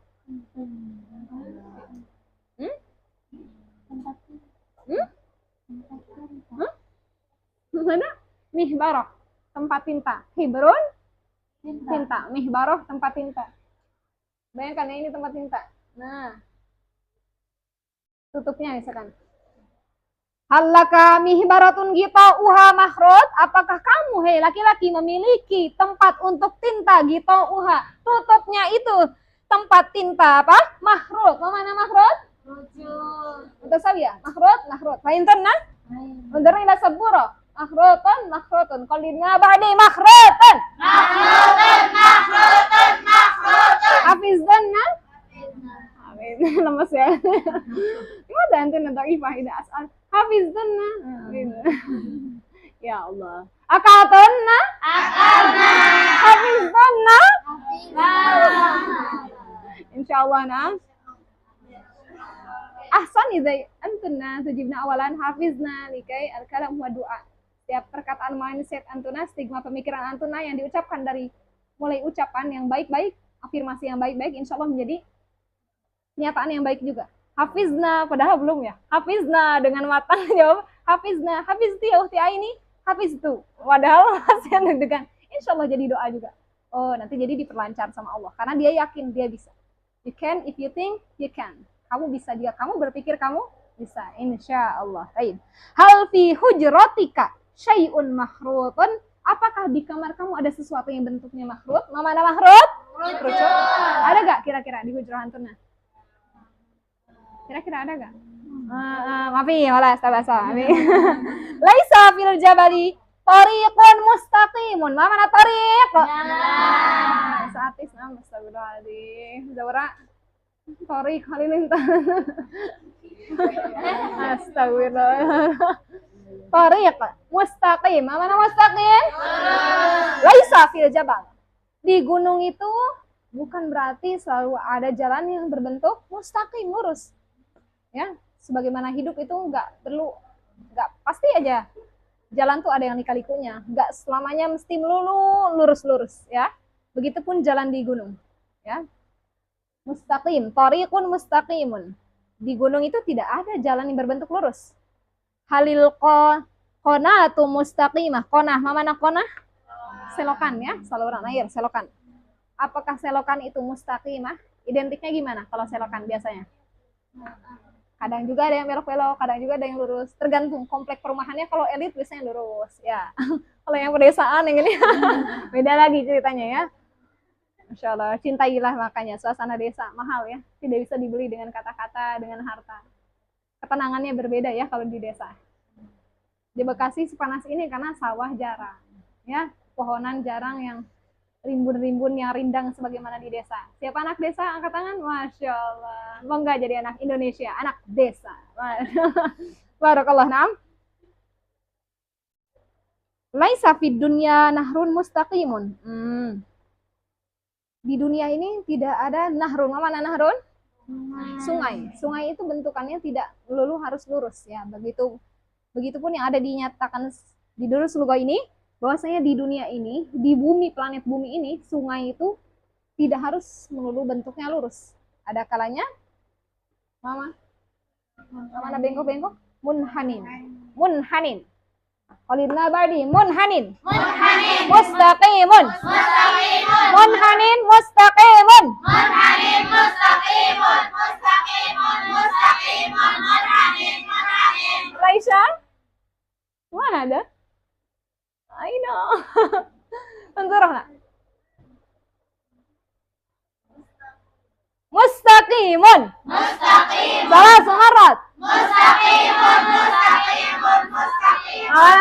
Mana? Mihbarah, tempat tinta. Hibrun, tinta. Mihbarah, tempat tinta. Bayangkan ya, ini tempat tinta. Nah, tutupnya misalkan. Halaka mihbaratun gita'uha makhrut. Apakah kamu, hei laki-laki, memiliki tempat untuk tinta gita'uha? Tutupnya itu tempat tinta apa? Makhrut. Mana makhrut? Untuk saya, makhrut. Fahimtana? Undur ila sabura. Makhrutun. Qalina ba'di makhrutun. Hafizanna? Amin. Lemes ya. Gimana antum nanti ifah ida asal. Hafizanna. Ya Allah. Akatanna? Hafizanna? Insyaallah nah. Ahsan idza antunna tujibna awalan hafizna likai al-kalam wa du'a. Setiap perkataan mindset antuna, stigma pemikiran antuna yang diucapkan dari mulai ucapan yang baik-baik, afirmasi yang baik-baik, insya Allah menjadi kenyataan yang baik juga. Hafizna, padahal belum ya. Hafizna dengan matang jawab, hafizna, hafizti ya ukhti aini, hafiztu. Padahal masih deg-degan. Insya Allah jadi doa juga. Oh, nanti jadi diperlancar sama Allah. Karena dia yakin dia bisa. You can, if you think, you can. Kamu bisa, dia kamu berpikir kamu bisa. Insya Allah. Hal fi hujratika syai'un makhrutun. Apakah di kamar kamu ada sesuatu yang bentuknya makhrut? Mana makhrut? Ada gak kira-kira di hujrah antuna? Kira-kira ada gak? Maafi, wala bahasa. Laisa fil jabali tariqun mustaqimun. Mana tariq? Saatis nama astagfirullahaladzim. Zawra tariq halilintan. Astagfirullah. Tariq mustaqim. Mana mustaqim? Laisa fil jabal. Di gunung itu bukan berarti selalu ada jalan yang berbentuk mustaqim, lurus. Ya, sebagaimana hidup itu enggak pasti aja jalan tuh ada yang lika-likunya, enggak selamanya mesti melulu lurus-lurus ya. Begitupun jalan di gunung, ya. Mustaqim, tariqun mustaqimun. Di gunung itu tidak ada jalan yang berbentuk lurus. Halil qonatu mustaqimah. Qonah, mana qonah? Selokan ya, saluran air, selokan. Apakah selokan itu mustaqimah? Identiknya gimana kalau selokan biasanya? Kadang juga ada yang belok-belok, kadang juga ada yang lurus. Tergantung komplek perumahannya. Kalau elit biasanya lurus, ya. Kalau yang pedesaan yang ini beda lagi ceritanya ya. Masya Allah, cintailah makanya suasana desa mahal ya, tidak bisa dibeli dengan kata-kata, dengan harta. Ketenangannya berbeda ya kalau di desa. Di Bekasi sepanas ini karena sawah jarang, ya, pohonan jarang yang rimbun-rimbun yang rindang sebagaimana di desa. Siapa anak desa? Angkat tangan. Masya Allah, bangga jadi anak Indonesia, anak desa. Barakallah. Naam. Laisa fid dunya nahrun mustaqimun. Di dunia ini tidak ada nahrun. Mana nahrun? Sungai. Sungai itu bentukannya tidak melulu harus lurus ya. Begitupun yang ada dinyatakan di Durus Lugah ini, bahwasanya di dunia ini, di bumi, planet bumi ini, sungai itu tidak harus melulu bentuknya lurus. Ada kalanya, mana bengkok-bengkok? Munhanin. Qalilna ba'di munhanin. Mustaqimun. Munhanin mustaqimun. Raisha? Mana ada? Aina. Entarah nak? Mustaqimun. Salah semarat.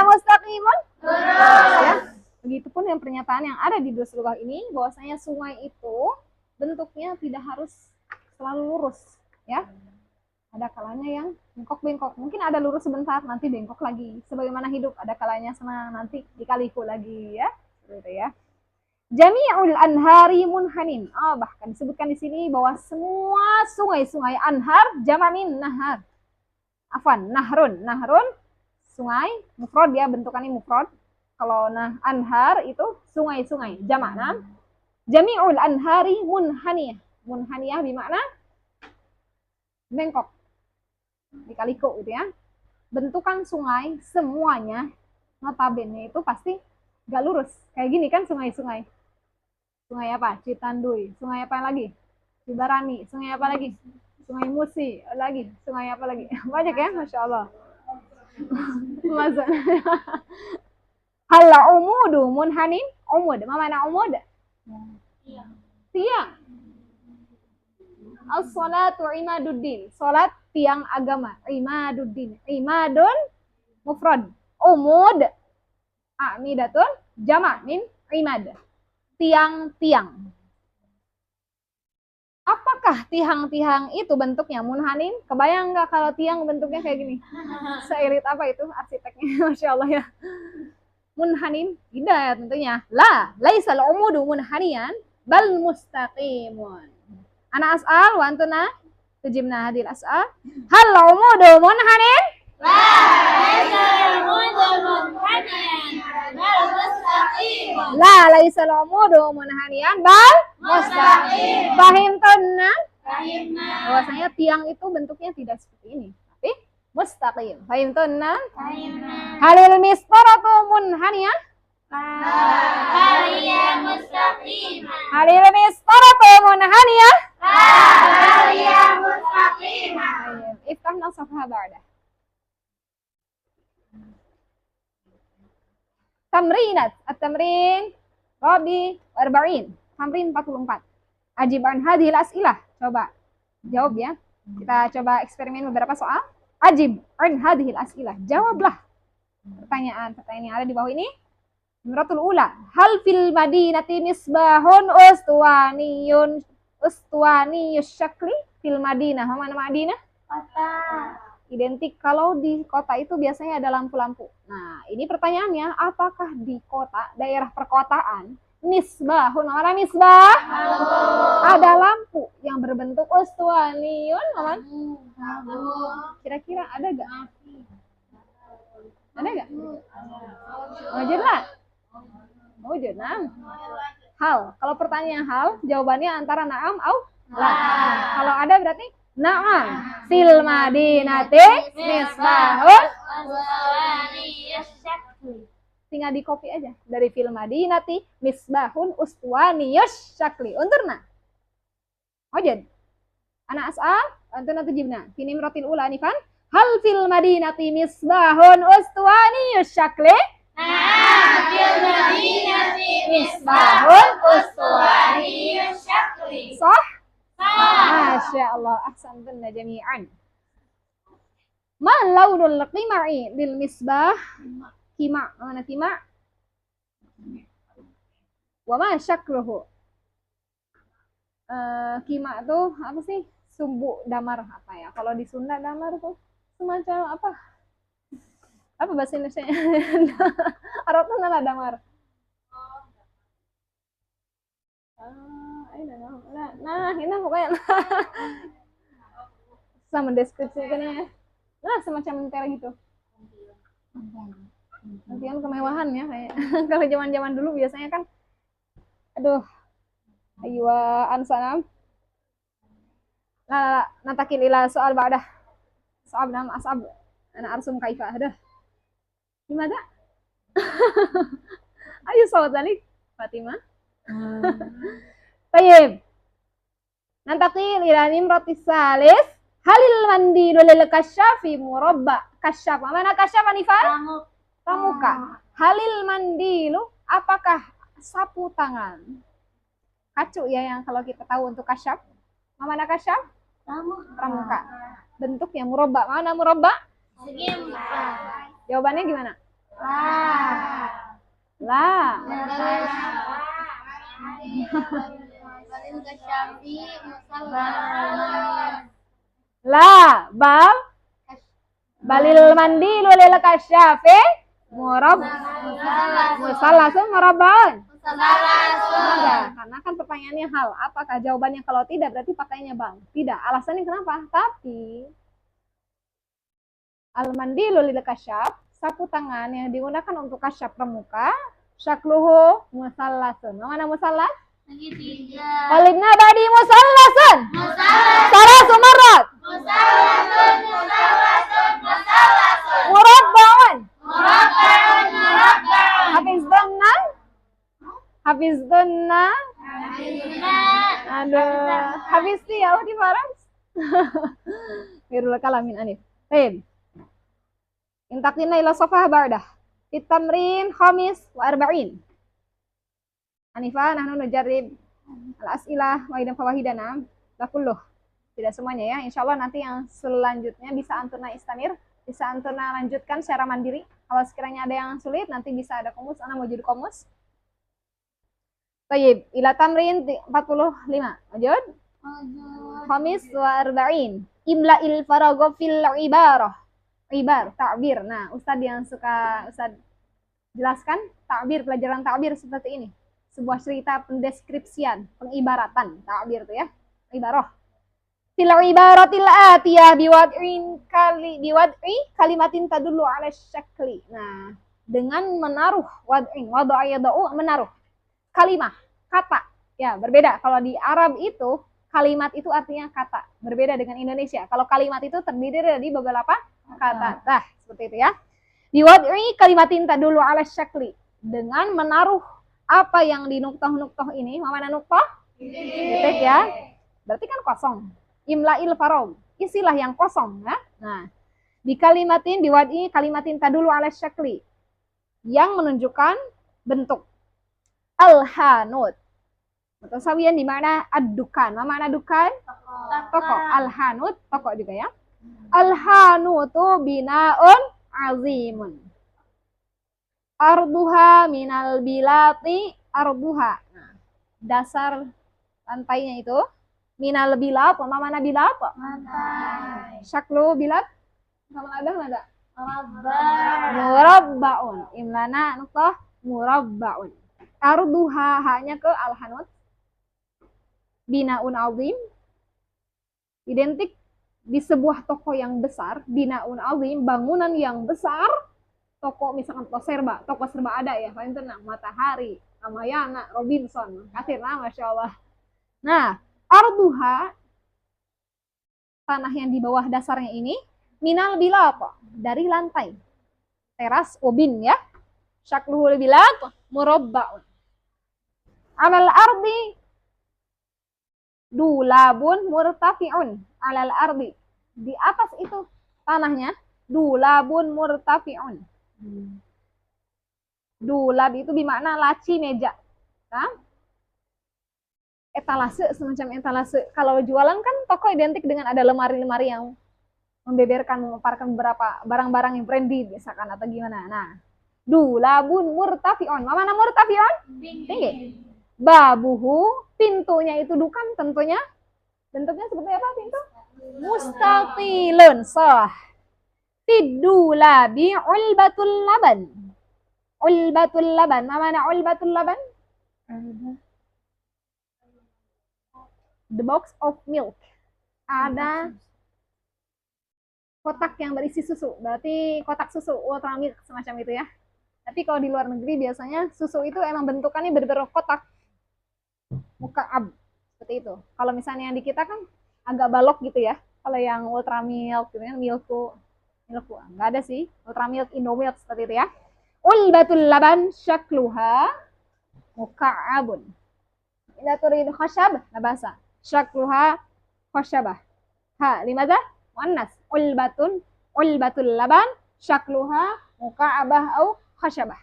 Mustaqimun. Ya. Begitupun yang pernyataan yang ada di Durus Lugah ini, bahwasanya sungai itu bentuknya tidak harus selalu lurus, ya. Ada kalanya yang bengkok-bengkok. Mungkin ada lurus sebentar, nanti bengkok lagi. Sebagaimana hidup, ada kalanya senang, nanti dikaliku lagi, ya. Seperti itu ya. Jami'ul anhari munhanin. Bahkan disebutkan di sini bahwa semua sungai-sungai anhar jamamin nahar. Afwan, nahrun. Nahrun sungai, mufrad ya, bentukannya mufrad. Kalau anhar itu sungai-sungai, jamak. Jami'ul anhari munhaniyah. Munhaniyah bermakna bengkok. Dikaliko gitu ya. Bentukan sungai semuanya notabene itu pasti gak lurus. Kayak gini kan sungai-sungai. Sungai apa? Citanduy. Sungai apa lagi? Cibarani. Sungai apa lagi? Sungai Musi lagi. Sungai apa lagi? Banyak ya, Masya Allah. Masa. Hal umudu munhanin. Umud. Mana umud? Tiang. As-salatu imaduddin. Salat tiang agama. Imaduddin. Imadun mufrad. Umud a'midatun jamak min imad. Tiang-tiang. Apakah tiang-tiang itu bentuknya munhanin? Kebayang nggak kalau tiang bentuknya kayak gini? Seirit apa itu arsiteknya? Masya Allah ya. Munhanin? Tidak tentunya. Laisal umudu munhanian bal mustaqimun. Ana as'al wa antuna tujibna hadil as'al. Hal umudu munhanin? La laisal umudu munhanian bal mustaqim. Fahimtunna? Bahwasanya tiang itu bentuknya tidak seperti ini, tapi mustaqim. Fahimtunna? Halil mistaratu munhaniyah? Halil mistaratu munhaniyah? Iftahna safha ba'da. Tamrinat, at-tamrin Rabi Arba'in, tamrin 44. Ajib an hadhil as'ilah. Coba jawab ya. Kita coba eksperimen beberapa soal. Ajib an hadhil as'ilah. Jawablah pertanyaan yang ada di bawah ini. Numeratul ula. Hal fil madinati misbahun ustuwaniyus syakli fil madinah. Mana Madinah? Kota. Identik kalau di kota itu biasanya ada lampu-lampu. Nah, ini pertanyaannya, apakah di kota, daerah perkotaan, misbahun, mana misbah? Ada lampu yang berbentuk ustuwaniyun, aman? Kira-kira ada gak? Ada gak? Wujud lah. Wujud, nah. Hal, kalau pertanyaan hal, jawabannya antara na'am au la. Kalau ada berarti na'am. Fil madinati misbahun. Tinggal di copy aja dari fil madinati misbahun uswaniyus syakli. Unturna. Wajad. Ana as'al, antuna tujibna. Fi nimratil ula nifan. Hal fil madinati misbahun uswaniyus syakli? fil madinati misbahun uswani syakli. Sah? Masya Allah, ahsantunna jami'an. Ma launul qima'i lil misbah? Qima', mana qima'? Wa ma syakluhu? Qima' tuh apa sih? Sumbu damar apa ya? Kalau di Sunda damar tuh semacam apa? Apa bahasa Indonesia? Arab tuh nala damar. Nah, ini pokoknya sama deskripsikannya. Nah, semacam tera gitu. Nantian kemewahan ya kayak. Kalau zaman-zaman dulu biasanya kan aduh. Aywa ansanam. Nah, natakil ila soal ba'dah. Soal nam asab. Ana arsum kaifa ada. Gimana? Ayo sawat tadi Fatimah. Tayyib. Nantakil ila nimratis salis. Halil mandilu lil kasyafi murabba. Kasyaf. Mana kasyaf Anifah? Pramuka. Halil mandilu apakah sapu tangan? Kacu ya yang kalau kita tahu untuk kasyaf. Mana kasyaf? Pramuka. Bentuknya murabba. Mana murabba? Segi 4. Jawabannya gimana? La. La. Balil mandilu lil kasyafi musallasun murabba'un. Karena kan pertanyaannya hal, apakah jawabannya kalau tidak berarti pakainya bang. Tidak, alasannya kenapa? Tapi al-mandilu lil kasyaf, sapu tangan yang digunakan untuk kasyaf pramuka, syakluhu musallasun. Mana musallas? Segitiga. Qalibna badi musallasun. Salasu marrat. Murabba'un. Hafizdunna. Aduh, hafisti ya di Faras. Birul kalamin anif. Baik. Intaqina ila safah ba'dah. Itamrin khamis wa arba'in. Anifah, nahnu nujarrib al-as'ilah wa idan fawahidana. La kulluh. Tidak semuanya ya. Insyaallah nanti yang selanjutnya bisa antuna istamir, bisa antuna lanjutkan secara mandiri. Kalau sekiranya ada yang sulit nanti bisa ada komus, ana mau jadi komus. Tayyib, ila tamrin 45. Lanjut. Khamis wa arba'in. Imla'il faragha fil ibarah. Ibar, ta'bir. Nah, Ustadz yang suka Ustadz jelaskan ta'bir, pelajaran ta'bir seperti ini. Sebuah cerita pendeskripsian, pengibaratan, ta'bir itu ya. Ibarah. Fil ibaratil atiyah biwad'i kalimatin tadullu 'ala syakli. Nah, dengan menaruh wad'in, wada'a yada'u menaruh. Kalimah, kata. Ya, berbeda. Kalau di Arab itu kalimat itu artinya kata. Berbeda dengan Indonesia. Kalau kalimat itu terdiri dari beberapa kata. Nah, seperti itu ya. Biwad'i kalimatin tadullu 'ala syakli. Dengan menaruh apa yang di nuktah-nuktah ini, mana nuktah? Titik ya. Berarti kan kosong. Imla'il faragh. Isilah yang kosong ya. Nah, di kalimatin biwad'i kalimatin tadullu 'ala syakli. Yang menunjukkan bentuk. Al-hanut. Mutasawiyan di mana ad-dukan. Mana dukan? Toko. Al-hanut, toko juga ya. Al-hanutu bina'un azimun. Arduha minal bilati arduha. Nah, dasar lantainya itu minal bilat, mana bilat? Lantai. Syaklu bilat? Sama ada? Murabba'un. Imlana nuqtah murabba'un. Arduha hanya ke al-hanut. Binaun azim. Identik di sebuah toko yang besar. Binaun azim, bangunan yang besar. Toko misalkan toko serba ada ya. Paling tenang, Matahari, Ramayana, Robinson. Kasirna, Masya Allah. Nah, arduha, tanah yang di bawah dasarnya ini, minal bilat, dari lantai. Teras, obin ya. Syakluhul bilat, murabba'un. Alal ardi dulabun murtafi'un. Alal ardi. Di atas itu tanahnya dulabun murtafi'un. Dulab itu bermakna laci meja. Nah, etalase, semacam etalase. Kalau jualan kan toko identik dengan ada lemari-lemari yang membeberkan, memaparkan beberapa barang-barang yang branded misalkan atau gimana. Nah, dulabun murtafion. Mana murtafion? Tinggi. Babuhu, pintunya itu dukan tentunya. Bentuknya seperti apa pintu? Mustatilun. Sah. Tidulabi ulbatul laban. Ulbatul laban. Mana ulbatul laban? The box of milk. Ada kotak yang berisi susu. Berarti kotak susu, ultra milk semacam itu ya. Tapi kalau di luar negeri biasanya susu itu emang bentukannya benar-benar kotak. Mukaab. Seperti itu. Kalau misalnya yang di kita kan agak balok gitu ya. Kalau yang ultra milk gitu kan, milku enggak ada sih. Ultra milk, Indomilk seperti itu ya. Ulbatul laban syakluha mukaabun. Ila turidu khashab, nah bahasa. Syakluha khashabah. Ha, limadha? Muannas. Ulbatul laban syakluha mukaabah au khashabah.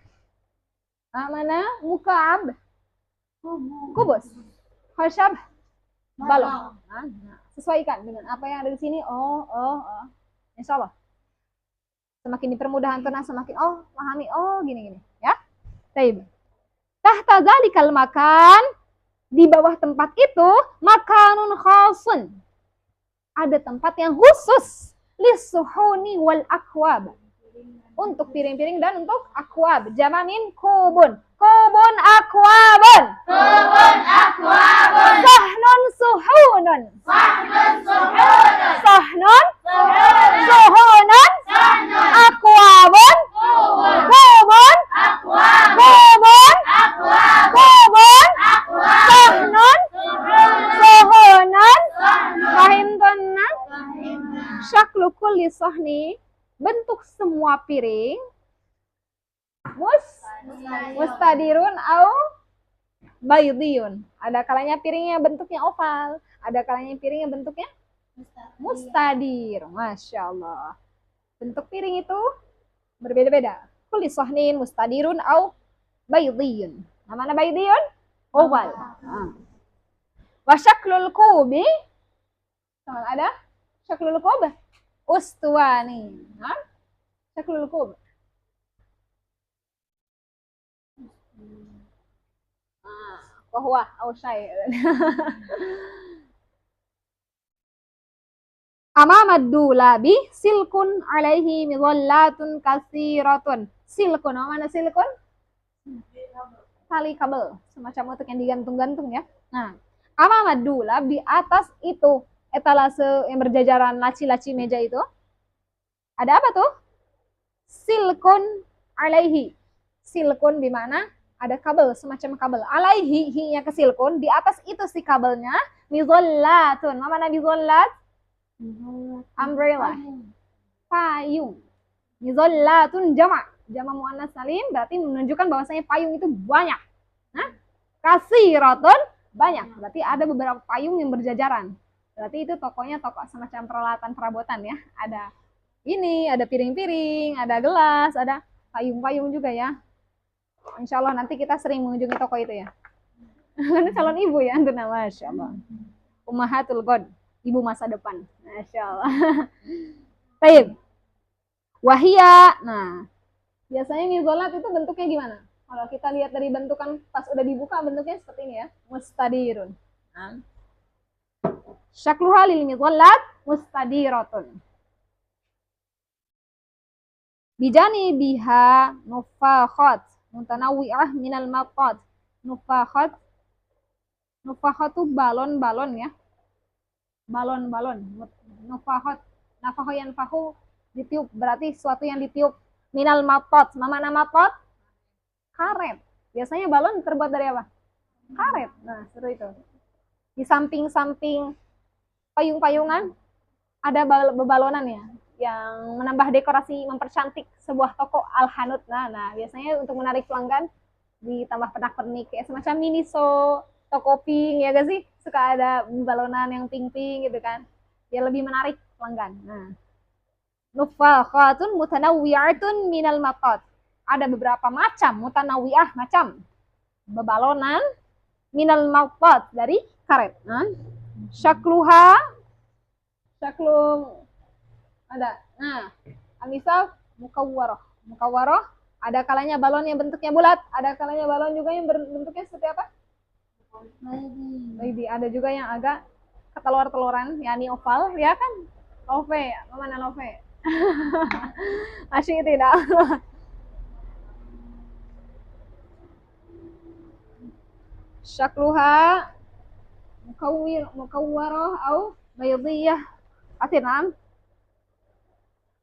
Mana mukaab? Kubus. Khashab balok. Nah, sesuaikan dengan apa yang ada di sini. Insya Allah. Semakin dipermudah antum semakin pahami gini ya. Baik. Tahta zalikal makan, di bawah tempat itu makanun khasun. Ada tempat yang khusus lisuhuni wal akwab. Untuk piring-piring dan untuk akwab. Jamamin kubun. Kubun akwabun. Kubun akwabun. Sahnun suhunun. Sahnun suhunun. Sahnun Suhunun. suhunun. Sahnun. Akwabun. Kubun. Kubun. Akwabun. Kubun. Akwabun. Kubun. Akwabun. Sahnun Suhunun. suhunun. Sahnun. Fahimtunna? Syaklu kulli sahni, bentuk semua piring mustadirun au baydiyun. Ada kalanya piringnya bentuknya oval, ada kalanya piringnya bentuknya mustadir. Masya Allah. Bentuk piring itu berbeda-beda. Kulli sahnin mustadirun au baydiyun. Namanya baydiyun? Oval. Wa syaklul kubi, ada syaklul kub ustuwani. Syaklul kub. Wahwa au syai. Amamad dulabi silkun alaihi midhallatun katsiratun. Silkun, mana silkun? Tali kabel, semacam untuk yang digantung-gantung ya. Nah, amamad dulab, di atas itu etalase yang berjajaran laci-laci meja itu ada apa tuh? Silkun alaihi. Silkun di mana? Ada kabel, semacam kabel. Alaihi, hi-nya ke silkun, di atas itu si kabelnya midhallatun. Mana midhallat? Umbrella. Payung. Midhallatun jama' muannas salim, berarti menunjukkan bahwasanya payung itu banyak. Katsiratun, banyak. Berarti ada beberapa payung yang berjajaran. Berarti itu tokonya toko semacam peralatan perabotan ya. Ada ini, ada piring-piring, ada gelas, ada payung-payung juga ya. Insya Allah nanti kita sering mengunjungi toko itu ya. Ini calon ibu ya, itu nama Masya Allah. Ummahatul God, ibu masa depan. Masya Allah. Baik. Wahia, nah biasanya midhallat itu bentuknya gimana? Kalau kita lihat dari bentukan pas udah dibuka bentuknya seperti ini ya, mustadirun. Syakluha lil midhallat mustadiratun. Bijani biha nufakhat mutanawwi'ah minal maqat. Nufakhat tuh balon-balon ya. Balon-balon. Nufakhat, nafakhu yanfakhu, ditiup, berarti sesuatu yang ditiup. Minal maqat. Mana maqat? Karet. Biasanya balon terbuat dari apa? Karet. Nah, seperti itu. Di samping-samping payung-payungan ada bebalonan ya, yang menambah dekorasi, mempercantik sebuah toko al-hanud. Nah, biasanya untuk menarik pelanggan ditambah pernak-pernik kayak semacam mini toko pink ya gak sih? Suka ada balonan yang pink-pink gitu kan. Dia lebih menarik pelanggan. Nah, nufakhatun mutanawwi'atun minal maqat. ada beberapa macam, mutanawiyah macam bebalonan, minal maqat dari karet. Syakluha, ada. Nah, misal mukawwarah. Mukawwarah ada kalanya balon yang bentuknya bulat, ada kalanya balon juga yang bentuknya seperti apa? Lady. Ada juga yang agak ketelur-teluran, yakni oval, ya kan? Love, mana love? Asyik tidak. Syakluha mukawwarah au baydiyah asinan.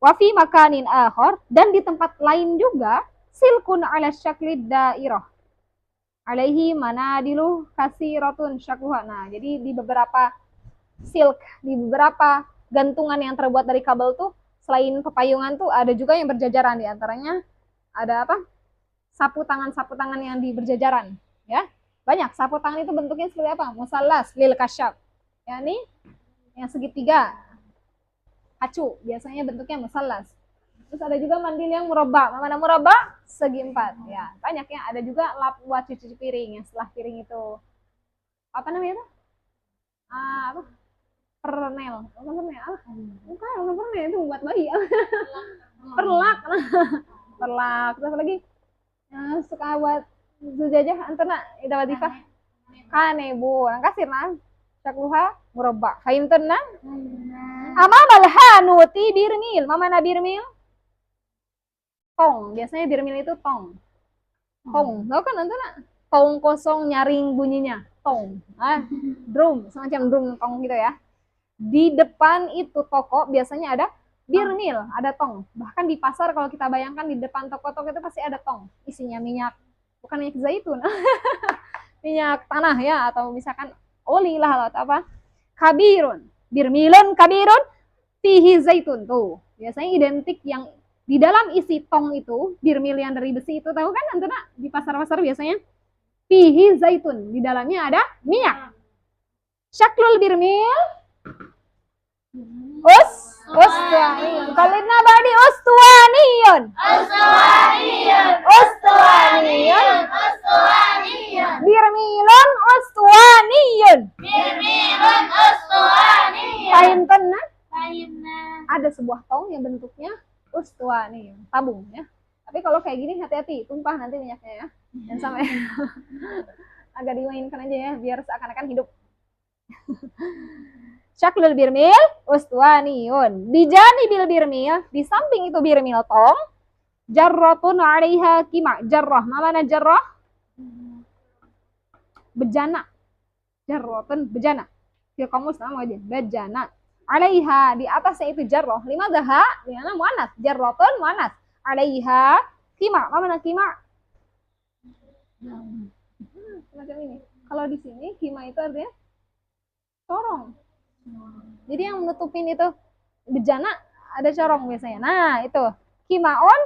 Wa fi makanin akhar, dan di tempat lain juga silkun ala syaklid dairah. Alaihi manadilu kasiratun syakluha. Nah, jadi di beberapa silk, di beberapa gantungan yang terbuat dari kabel tuh selain pepayungan tuh ada juga yang berjajaran, di antaranya ada apa? Sapu tangan yang di berjajaran, ya. Banyak sapu tangan itu bentuknya seperti apa? Musallas lil kasyaf. Yakni yang segitiga. Kacu, biasanya bentuknya musallas. Terus ada juga mandil yang murabba. Mana murabba? Segi empat. Ya, banyak ya. Ada juga lap buat cuci piring yang setelah piring itu apa namanya itu? Apa? Pernel. Bukan pernel, itu buat bayi. Perlak. Perlak. Terus lagi suka buat zujajah antara ida wadifah. Kanebu. Kasir nah. Syakluha murabba. Fahimtun nah? Amamal hanuti birmil. Mana birmil? Tong. Biasanya birmil itu tong. Tong. Tahu kan antara tong kosong nyaring bunyinya. Tong. Drum. Semacam drum tong gitu ya. Di depan itu toko biasanya ada birmil, ada tong. Bahkan di pasar kalau kita bayangkan di depan toko-toko itu pasti ada tong. Isinya minyak. Bukan minyak zaitun. Minyak tanah ya. Atau misalkan oli lah atau apa. Kabirun. Birmilun kabirun. Fihi zaitun. Tuh. Biasanya identik yang di dalam isi tong itu. Birmil yang dari besi itu. Tahu kan antara di pasar-pasar biasanya. Fihi zaitun. Di dalamnya ada minyak. Syaklul birmil. Ustuaniyun. Kalidna badi ustuaniyun. Birmilun ustuaniyun. Fahimtan nah? Ada sebuah tong yang bentuknya ustuaniyun. Tabung ya. Tapi kalau kayak gini hati-hati, tumpah nanti minyaknya ya. Dan sampai agak dimainkan aja ya, biar seakan-akan hidup. Syaklul birmil ustuaniyun. Bijani bil birmil, di samping itu birmil tong, jarratun 'alaiha kima. Jarrah, mana jarrah? Bejana. Jarratun bejana. Di kamus nama aja, bejana. 'Alaiha, di atasnya itu jarrah. Limadha? Di mana muannas? Jarratun muannas. 'Alaiha kima. Mana kima? Semacam ini. Kalau di sini kima itu artinya corong. Jadi yang menutupin itu bejana ada corong biasanya. Nah, itu kimaun,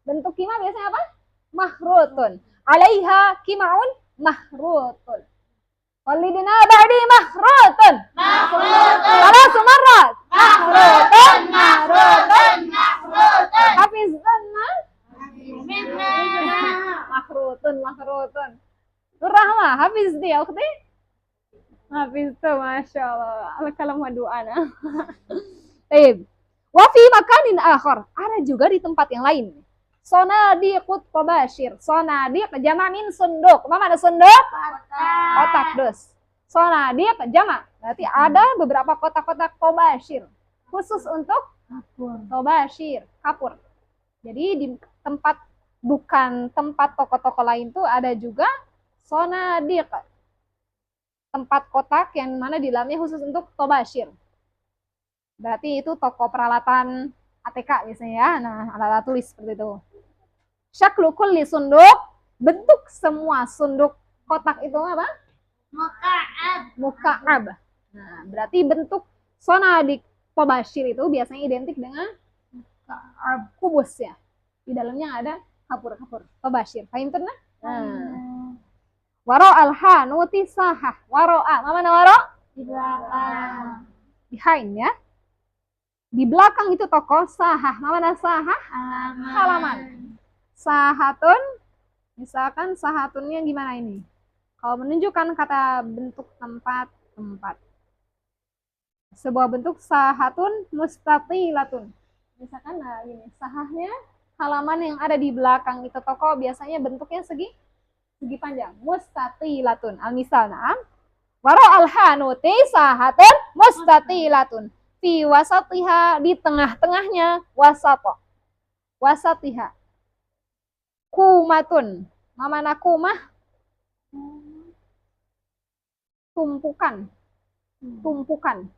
bentuk kima biasanya apa? Mahrutun. 'Alaiha kimaun mahrutun. Walidina ba'di mahrutun. Salah sumarat. Mahrutun. Hafizanna. Mahrutun. Surah hafiz dia, ukhti? Hafiz tuh, Masya Allah. Al-kalam wa du'ana. Baik. Wa fi makanin akhar. Ada juga di tempat yang lain. Sonadiqut tabashir. Sonadiq jama' min sunduk. Apa makna sunduk? Kotak dus. Sonadiq jama'. Berarti ada beberapa kotak-kotak tabashir. Khusus untuk tabashir. Kapur. Jadi di tempat, bukan tempat toko-toko lain tuh ada juga sonadiq. Tempat kotak yang mana di dalamnya khusus untuk tabashir. Berarti itu toko peralatan ATK biasanya ya. Nah, alat tulis seperti itu. Syaklu kulli sunduk, bentuk semua sunduk kotak itu apa? Muka'ab. Nah, berarti bentuk sonadiq tabashir itu biasanya identik dengan kubus ya. Di dalamnya ada kapur-kapur tabashir. Paham tuh nah? Waro al-hanuti sahah. Waro'a. Mana waro? Di belakang. Behind ya. Di belakang itu toko sahah. Mana sahah? Halaman. sahatun, misalkan sahatunnya gimana ini? Kalau menunjukkan kata bentuk tempat. Sebuah bentuk sahatun mustatilatun. Misalkan nah ini sahahnya halaman yang ada di belakang itu toko biasanya bentuknya segi panjang. Mustatilatun. Al-misal na'am. Waro al-hanuti sahatun mustatilatun. Fi wasatiha, di tengah-tengahnya, wasatiha. Kumatun. Mamana kumah? Tumpukan.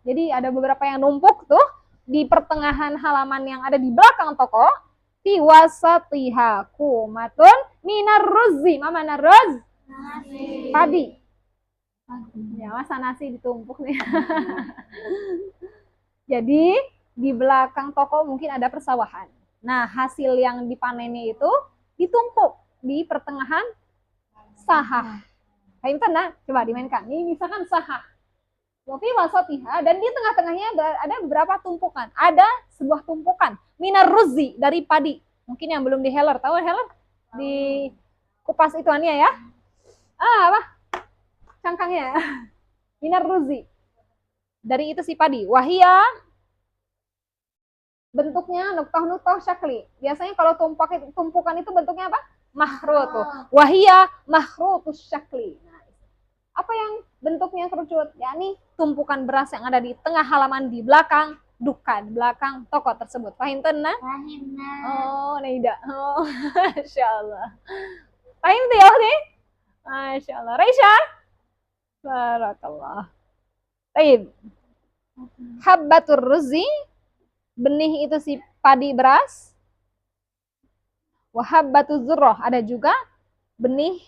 Jadi ada beberapa yang numpuk tuh di pertengahan halaman yang ada di belakang toko. Fi wasatiha kumatun minar ruzzi. Mamana ruz? Nasi. Padi. Ya, masa nasi ditumpuk nih. Jadi di belakang toko mungkin ada persawahan. Nah, hasil yang dipanennya itu ditumpuk di pertengahan sahah. Paham nah? Coba dimainkan. Ini misalkan sahah. Wafi wasatiha, dan di tengah-tengahnya ada beberapa tumpukan. Ada sebuah tumpukan minar ruzzi, dari padi. Mungkin yang belum di heller, tahu heller? Di kupas ituannya ya. Apa? Cangkangnya. Minar ruzzi. Dari itu si padi. Wahia, bentuknya nuktah syakli. Biasanya kalau tumpukan itu bentuknya apa? Mahrutu. Wahia mahrutus syakli. Nah, apa yang bentuknya kerucut? Yakni tumpukan beras yang ada di tengah halaman di belakang dukan, belakang toko tersebut. Paham tenna? Fahimna. Oh, Naida. Oh, Masya Allah. Paham tuh ya nih? Masya Allah. Raisha? Barakallah. Baik. Habbatur ruzi, benih itu si padi beras. Wahabbatu zurroh, ada juga benih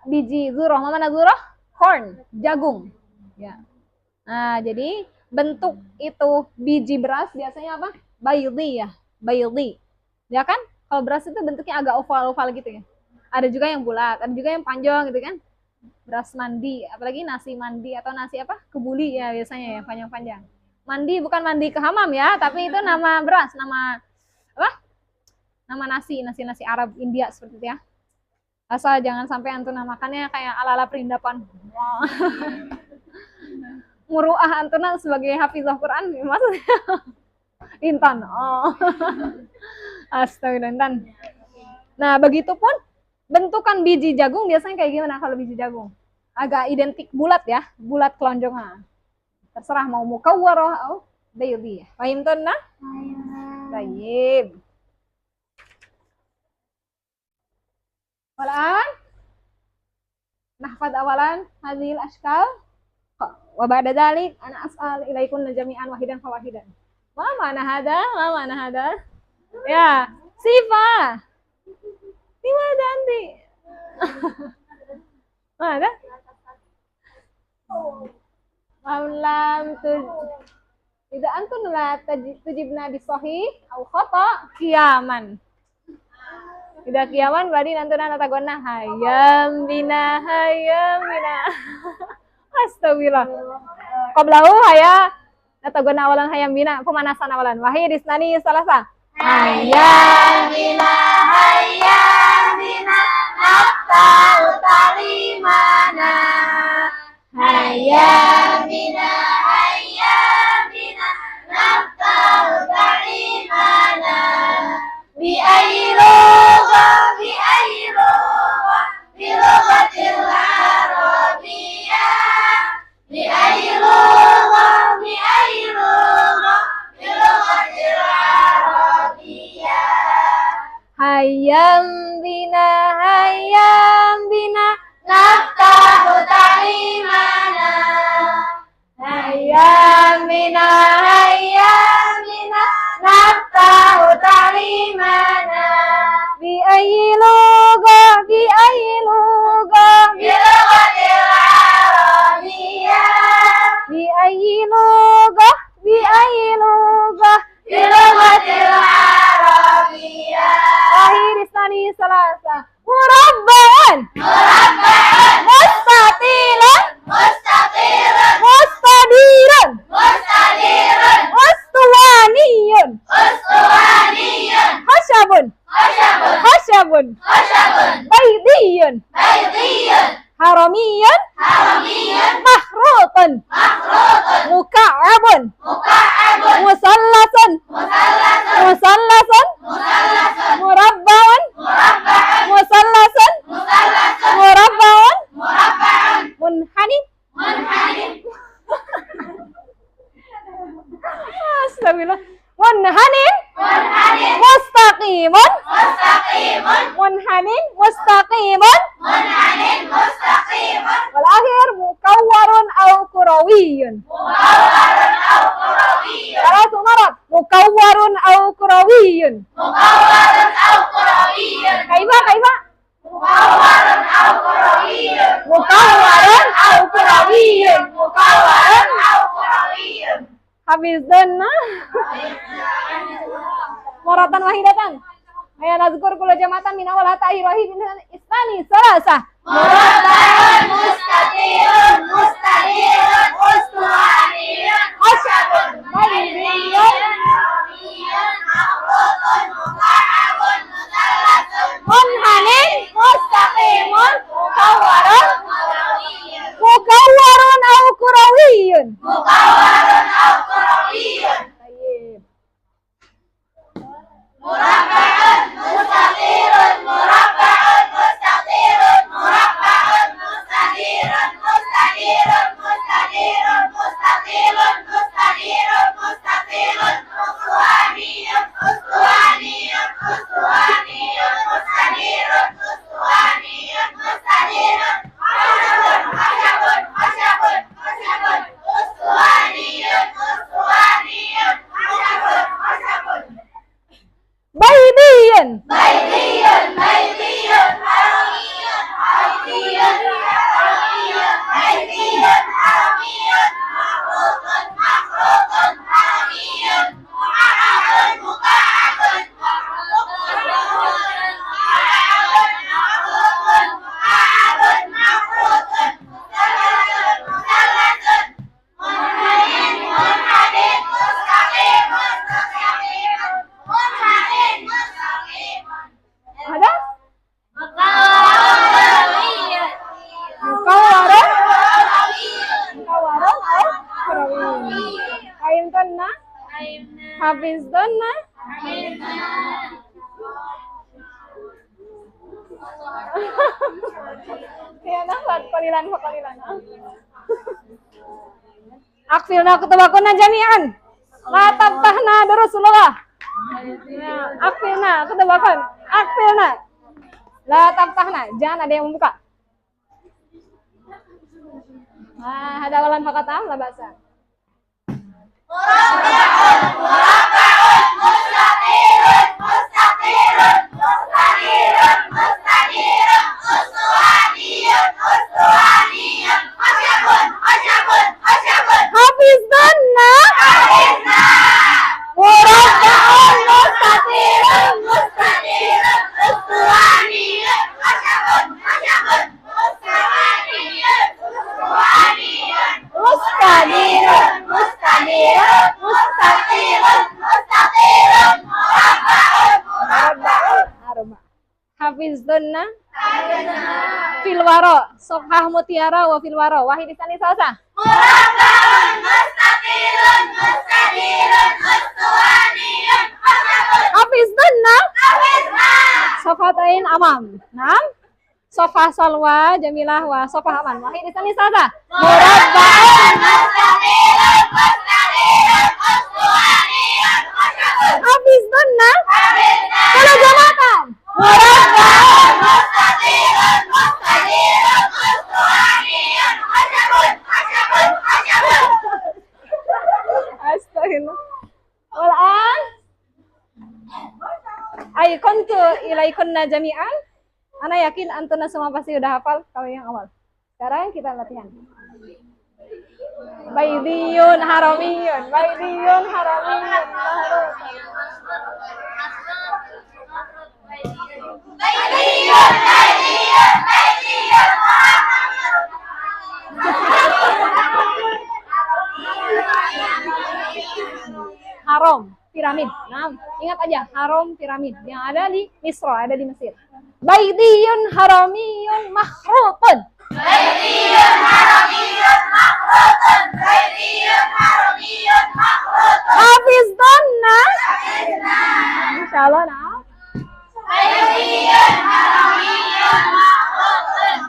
biji zurroh. Mana zurroh? Corn, jagung. Ya. Nah, jadi bentuk itu biji beras biasanya apa? Baydi ya, baydi. Ya kan? Kalau beras itu bentuknya agak oval-oval gitu ya. Ada juga yang bulat, ada juga yang panjang gitu kan. Beras mandi, apalagi nasi mandi atau nasi apa? Kebuli ya biasanya ya, panjang-panjang. Mandi bukan mandi ke hamam ya, tapi itu nama beras, nama apa? Nama nasi Arab India seperti itu ya. Asal jangan sampai antum namakannya kayak ala-ala perindapan. Wow. Muruah antuna sebagai hafizah Quran maksudnya. Intan. Oh. Astagfirullah Intan. Nah, begitupun bentukan biji jagung biasanya kayak gimana kalau biji jagung? Agak identik bulat ya, bulat kelonjongan. Terserah mau mukawwarah atau baydi. Paham tuh nah? Baik. Walan nahfad awalan hadhil ashkal wa ba'da dzalik ana as'al ilaikum jami'an wahidan fawahidan. Ma mana hada? Ya, Sifa. Sifa Danti. Mana? Lam tidak antun la tujibna bisahih au khata qiyaman. Tidak kiaman berarti nanti nata gona hayam bina. Astagfirullah. Qablahu haya nata gona awalan hayam bina, pemanasan awalan. Wahai disnani salasa. Hayam bina nafta utalimana. Hayam bina nafta utalimana. Bi ayyi lugha bi lughatil arabiyyah. Bi ayyi lugha bi lughatil arabiyyah. Hayam bina Naftahu ta'limana. hayam bina Naftahu ta'limana. bi ayyi lugha Bi lughatil arabiyyah. bi ayyi lugha Bi lughatil arabiyyah. wahai disnani salasa. Murabba'an Murabba'an. mustatilan Mustaqiran. mustadiran Mustadiran. mustuwaniyun Ustuwaniyun. hashabun Khashabun. haramiyun haramiyun mahrutun makhrutun muka'abun muka'abun musallasun musallasun musallasun musallasun murabbaun murabba'un musallasun musallasun murabbaun murabba'un munhanin. munhanin Astagfirullah. Munhanin munhanin mustaqimun mustaqimun munhanin mustaqimun munhanin mustaqimun wal akhir mukawwarun au kurawiyun. mukawwarun aw qurawiyyun Salah sumarat mukawwarun au kurawiyun. mukawwarun aw qurawiyyun Kaifa mukawwarun aw qurawiyyun mukawwarun au kurawiyun. mukawwarun aw qurawiyyun Hafizanna Moratan wahidatan. Ayat nazkur kula jamatan min awal hatta akhirih isnani salasa. murabba'un mustatirun mustadirun ustuwaniyun Asyabun maydiyun haramiyun makhrutun muka'abun musallasun munhanin mustaqimun mukawwarun qurawiyyun mukawwarun au kurawiyun. mukawwarun aw qurawiyyun Tayyib. murabba'un mustatirun murabba'un mustatirun murabba'un mustadirun mustadirun mustadirun mustatirun mustadirun mustatirun ustuwaniyun ustuwaniyun ustuwaniyun mustadirun ustuwaniyun mustadirun asyabun asyabun asyabun ustuwaniyun ustuwaniyun asyabun asyabun Baydiyun baydiyun baydiyun haramiyun haramiyun haramiyun baydiyun haramiyun makhrutun makhrutun haramiyun muka'abun muka'abun makhrutun muka'abun makhrutun muka'abun makhrutun musallasun musallasun munhanin munhanin mustaqimun mustaqimun munhanin mustaqimun ada mukawwarun mukawwarun qurawiyyun mukawwarun au kurawiyun. Qaimtanna hafiztanna ya nafat qalilan fa qalilan. Akfilna kutabakunna jami'an. La tabtahna Rasulullah. Akfilna kutabakun. Akfilna. La tabtahna. Jangan ada yang membuka. Nah, hadawalan fakatam la basa. murabba'un murabba'un mustatirun mustatirun mustadirun mustadirun ustuwaniyun ustuwaniyun asyabun asyabun asyabun Hafiztanna hafizna murabba'un mustatirun mustadirun ustuwaniyun asyabun asyabun ustuwaniyun ustuwaniyun mustadirun mustadirun mustatirun mustatirun murabba'un murabba'un arba. Hafiztanna fil waro sofhah mutiara wa fil waro wahid isani salasa. murabba'un mustatirun mustadirun ustuwaniyun asyabun Hafiztanna hafizna sofatain amam. Naam. Sofah salwa jamilah wa sofah aman. Wahid isani salasa. murabba'un mustatirun mustadirun ustuwaniyun asyabun Hafiztanna hafizna kula jamatan. murabba'un mustatirun mustadirun ustuwaniyun asyabun asyabun asyabun Astagfirullah. Walan ay kuntu ilaikunna jami'an. Ana yakin antuna semua pasti udah hafal kalau yang awal. Sekarang kita latihan. Baydiyun haramiyun, baydiyun haramiyun. baydiyun baydiyun baydiyun Haram, piramid. Nah, ingat aja haram piramid yang ada di Misra, ada di Mesir. Baydiyun haramiyun makhrutun. Baitiyun haramiyun makrutun. Baitiyun haramiyun makrutun. Hafizdonna. Hafizna. Insyaallah nah. Baitiyun haramiyun makrutun.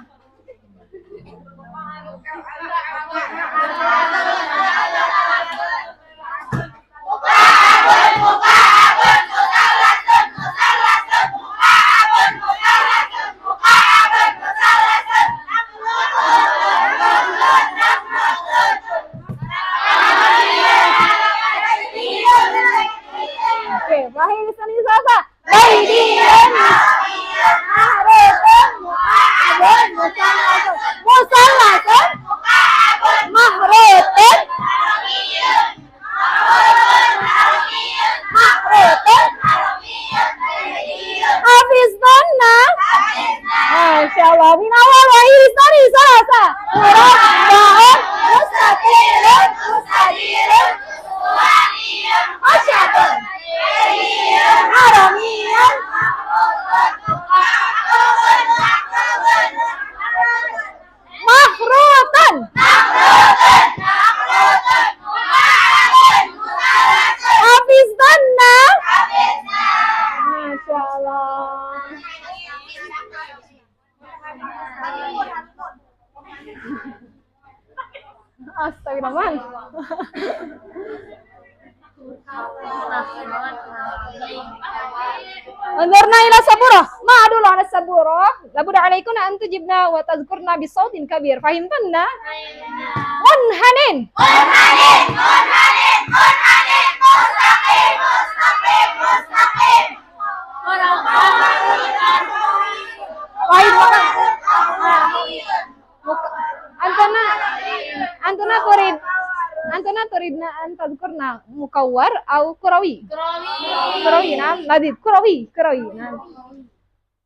Muka'abun, muka'abun, musallasun, musallasun, muka'abun, musallasun, muka'abun, musallasun, nafrutun, Oke, Wahid Isani Salsa. Baitiyun mahrutun mu'abun musallasun. Musallasun mahrutun mahrutun hafizdonna. Masyaallah. Min awal Wahid Isani Salsa. Murabba'un mustatirun mustadirun asyatun haramiyun mahrutun. Hafizdonna. Masyaallah. Astagfirullah. Anzurna ila sabura. Ma'adul ala sabura. Labud alaikuna an tujibna wa tazkurna bisautin kabir. Fahimtanna? Munhanin. Munhanin, munhanin, munhanin, mustaqim, mustaqim, mustaqim. Wahid makan. Antuna turidna an tazkurna mukawwar au kurawi. Kurawi nam ladid kurawi nam.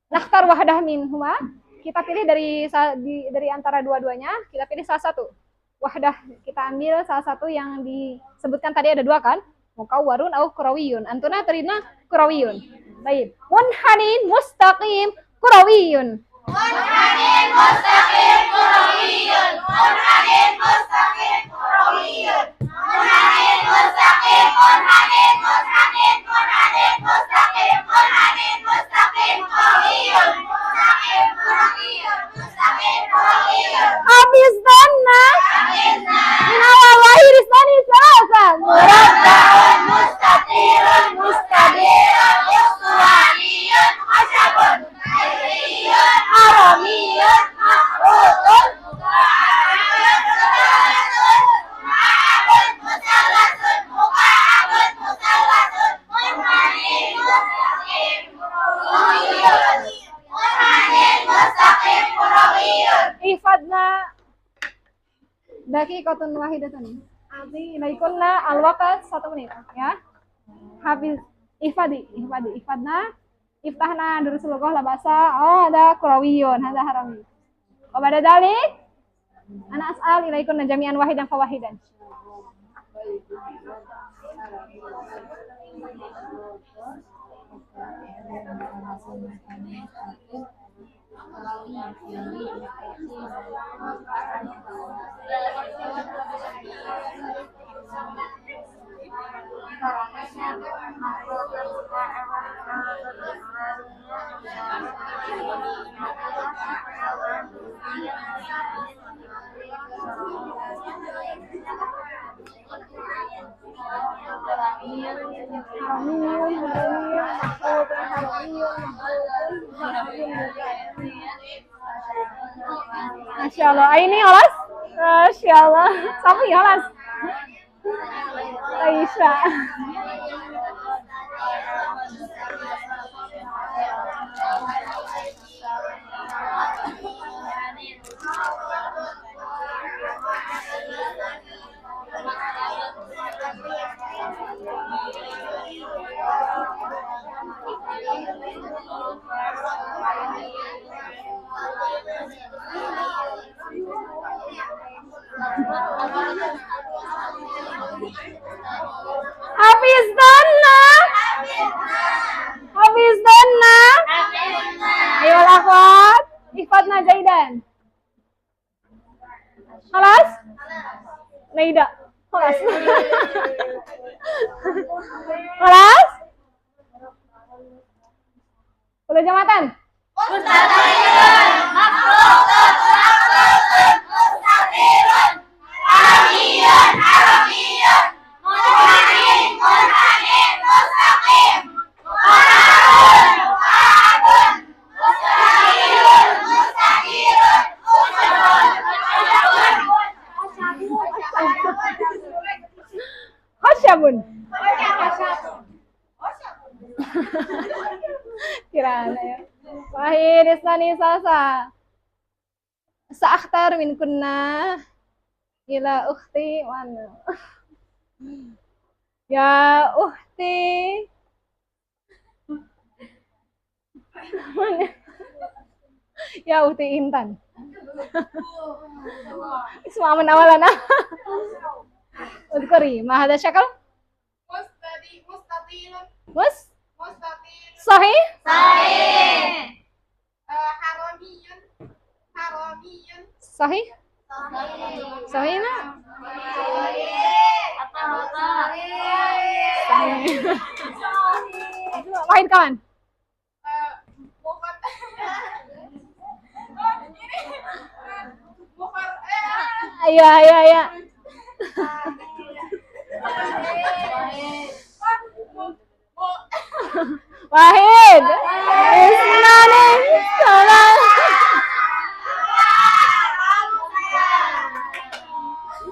Nakhtar wahdah minhuma. Kita pilih dari antara dua-duanya, kita pilih salah satu. Wahdah kita ambil salah satu yang disebutkan tadi ada dua kan? Mukawwarun au kurawiyun. Antuna turidna kurawiyun. Baik. Munhanin mustaqim kurawiyun. Munhanin, mustaqim, kurawiyun. Munhanin, mustaqim, kurawiyun. Munhanin, mustaqim, munhanin, munhanin, munhanin, mustaqim, munhanin, mustaqim, kurawiyun. Mustaqim, kurawiyun. Mustaqim, kurawiyun. Hafizdonna. Hafizna. Min awal Wahid Isani Salsa. Murabba'un, mustatirun, mustadirun, ustuwaniyun, khasyabun. Baitiyun Haramiyun makrutun. Muka'abun, musallasun, muka'abun, musallasun, munhanin, mustaqim, kurawiyun. Munhanin, mustaqim, kurawiyun. Ihfadna daqiqatun wahidatun. Arti ilaikunna al-waqt 1 menit ya. Hafiz ihfadna iftahna durusul lughah la basa. Oh, ada kurawiyun, ada harami. Wa ba'da dzalik ana as'al ilaikunna jami'an wahidan fa wahidan. Masya Allah, ini olas. Masya Allah, sapi olas. Aisyah. Hafizdonna. Hafizdonna. Ayo akhwat, ihfadna jaidan. Halas? Naida. Halas. Halas? Udah jamatan? Mustaqilun, makhlukun, mustaqilun, arabiyun, munhanin, mustaqim, muqarrarun, mustaqilun, Khasyabun. Kirana ya. Wahid isnani salsa. Sa'akhtar min kunna ila ukhti mana. Ya ukhti. Ya ukhti Intan. Semua menawalan. Udkuri, ma hada syakal? mustatilun, Mus? mustatilun, Sahih? sahih, haramiyun, Sahih? Sahih na? Wahid kawan. Ayo, ayo, ayo. Wahid. Isnani salam.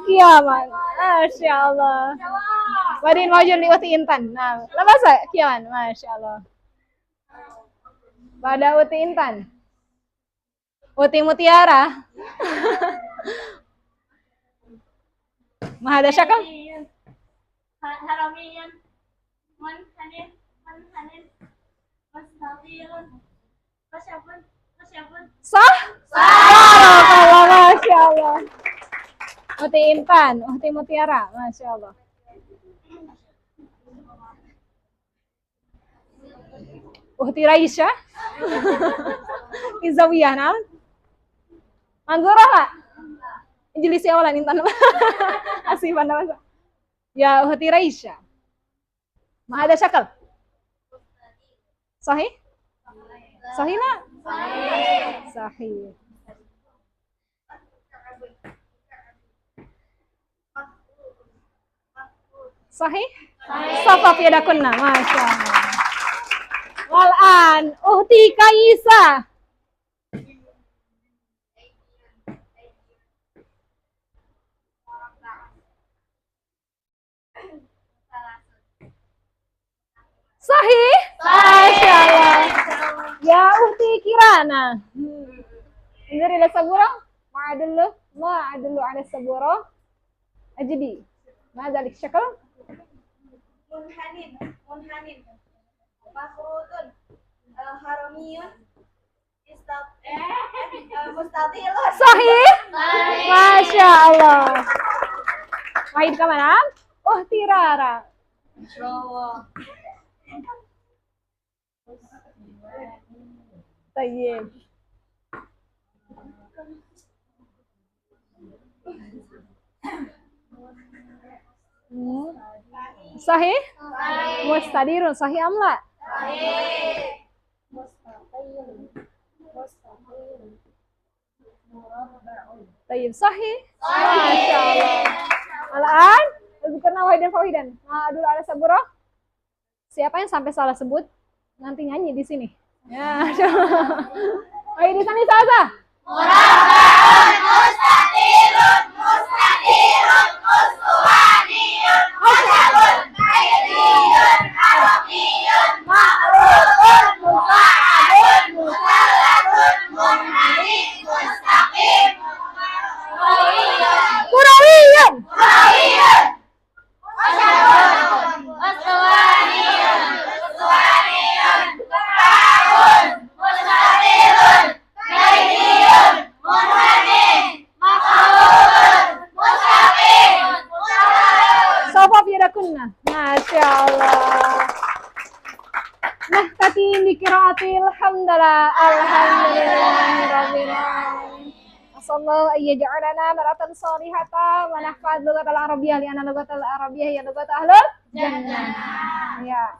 Kiaman. Masya Allah. Wadin mawjud liwati Intan. Nah, lepas kiaman. Masya Allah. Pada uti Intan. Uti Mutiara. Mahada syakal? haramiyun, munhanin, mustaqilun, khasyabun, Sah? Barakallah, Masya Allah. Uti Intan, Uti Mutiara, Masya Allah. Uti Raisya. Izawiyah, nah. Manzura nggak? Jelis ya walan Intan. Asih pandang masa. Ya Uti Raisya. Ma ada syakal? Sahih? Sahih nak? Sahih. Sahih? Safa fi yadakunna, Masya Allah. Wal'an, Uhti Kaisa. Sahih? Masya Allah. Ya Uhti Kirana. Inzir ila sabura. Ma'adullu ala sabura. Ajdi. Ma dhalik syakal? munhanin, makhlukun, haramiyun, mustatilun. Sahih? Masya Allah. Wahid ke mana? Uhti Rara. Insyaallah. Tayyib. Sahih? Mustadirun. Sahih amla? Sahih. Tayyib. Sahih? Masya Allah. Al-an? Karena wahidan fawidan. Dulu ada sabura. Siapa yang sampai salah sebut nanti nyanyi di sini. Ya, ayo di sana saja. Murabba'un, mustatilun, ustuwaniyun, khasyabun, kaidiyun, haramiyun, ma'rufun, muqa'adun, musallatun, munhanin, mustaqim, Kurawiyun. khasyabun, ustuwaniyun, muqa'adun, mustatilun, kaidiyun, munhanin, maqrufun, mustaqim, Safa fi yadakunna. Masya Allah. Nah, tadi dikiraatil hamdalah. Alhamdulillahirabbil alamin. nasallahu an yaj'alana mar'atan salihatan wa nahfadz lughatal arabiyyah li'anna lughatal arabiyyah hiya lughatu ahlul jannah. Ya.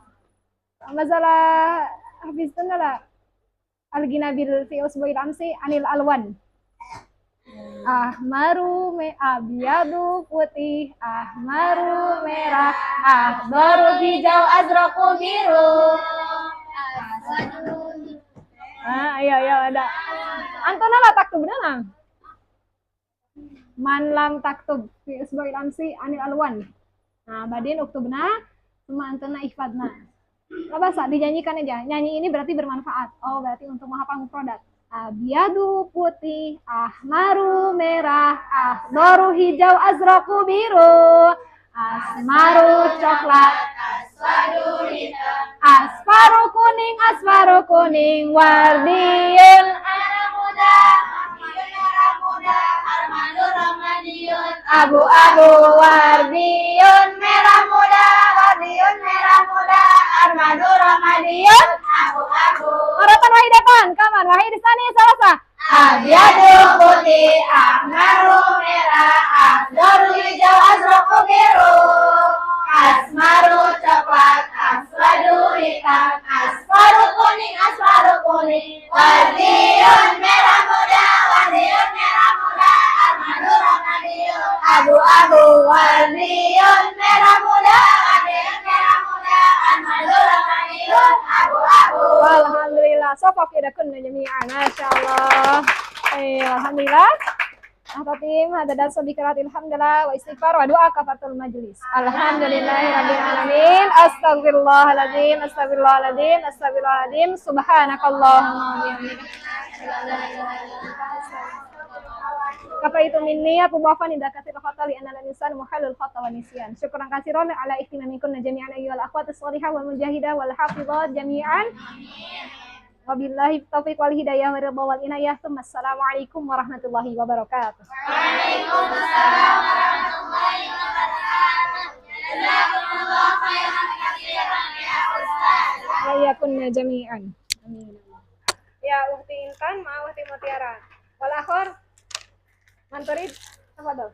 Masalah hafiztuna la al-ghina bil fi usbu'il amsi anil alwan. Ahmaru abyadu putih, ahmaru merah, akhdaru hijau, azraqu biru. Ayo ada. Antona lah taktub benar. Man lam taktub fi usbu'il amsi anil alwan. Nah, badin uktubna semua antona ihfadna. Enggak bahasa dinyanyikan aja. Nyanyi ini berarti bermanfaat. Oh, berarti untuk menghafal mufradat. Abyadu putih, ahmaru merah, akhdaru hijau, azraqu biru, asmaru coklat, aswadu hitam, asfaru kuning, wardiyun merah muda, armanur ramadiyun, abu-abu, wardiyun merah muda, armanur ramadiyun, abu-abu. Maratan wahidatan, kaman wahid sani salasa. Abyadu putih, ahmaru merah, akhdaru hijau, azraqu biru, asmaru coklat, aswadu hitam, asfaru kuning, wardiyun merah muda, armanur ramadiyun, abu-abu, wardiyun merah muda, armanur ramadiyun, abu-abu. Alhamdulillah, safaf yadakunna jami'an, masyaallah. Alhamdulillah. Tim ada darsu bikaratil hamdalah wa istighfar wa doa kafatul majlis. Alhamdulillahirabbil alamin. Astagfirullahaladzim. Subhanakallahumma wa bihamdika. Kata itu minni aku wafan indah kasih khatali anal insan muhalul khata wa nisyan. Syukran katsiran ala ihtimamikum jami'an ayyuhal akhwatus shalihah wal mujahidah wal hafizat jami'an. Wabillahi taufiq wal hidayah wa ridha wal inayah. Assalamualaikum warahmatullahi wabarakatuh. Waalaikumsalam warahmatullahi wabarakatuh. Jazakumullah khairan katsiran ya Ustaz. Ayakunna jami'an. Amin. Ya Ukhti Intan, ma Ukhti Mutiara. Wal akhir Manturid, tafadhol.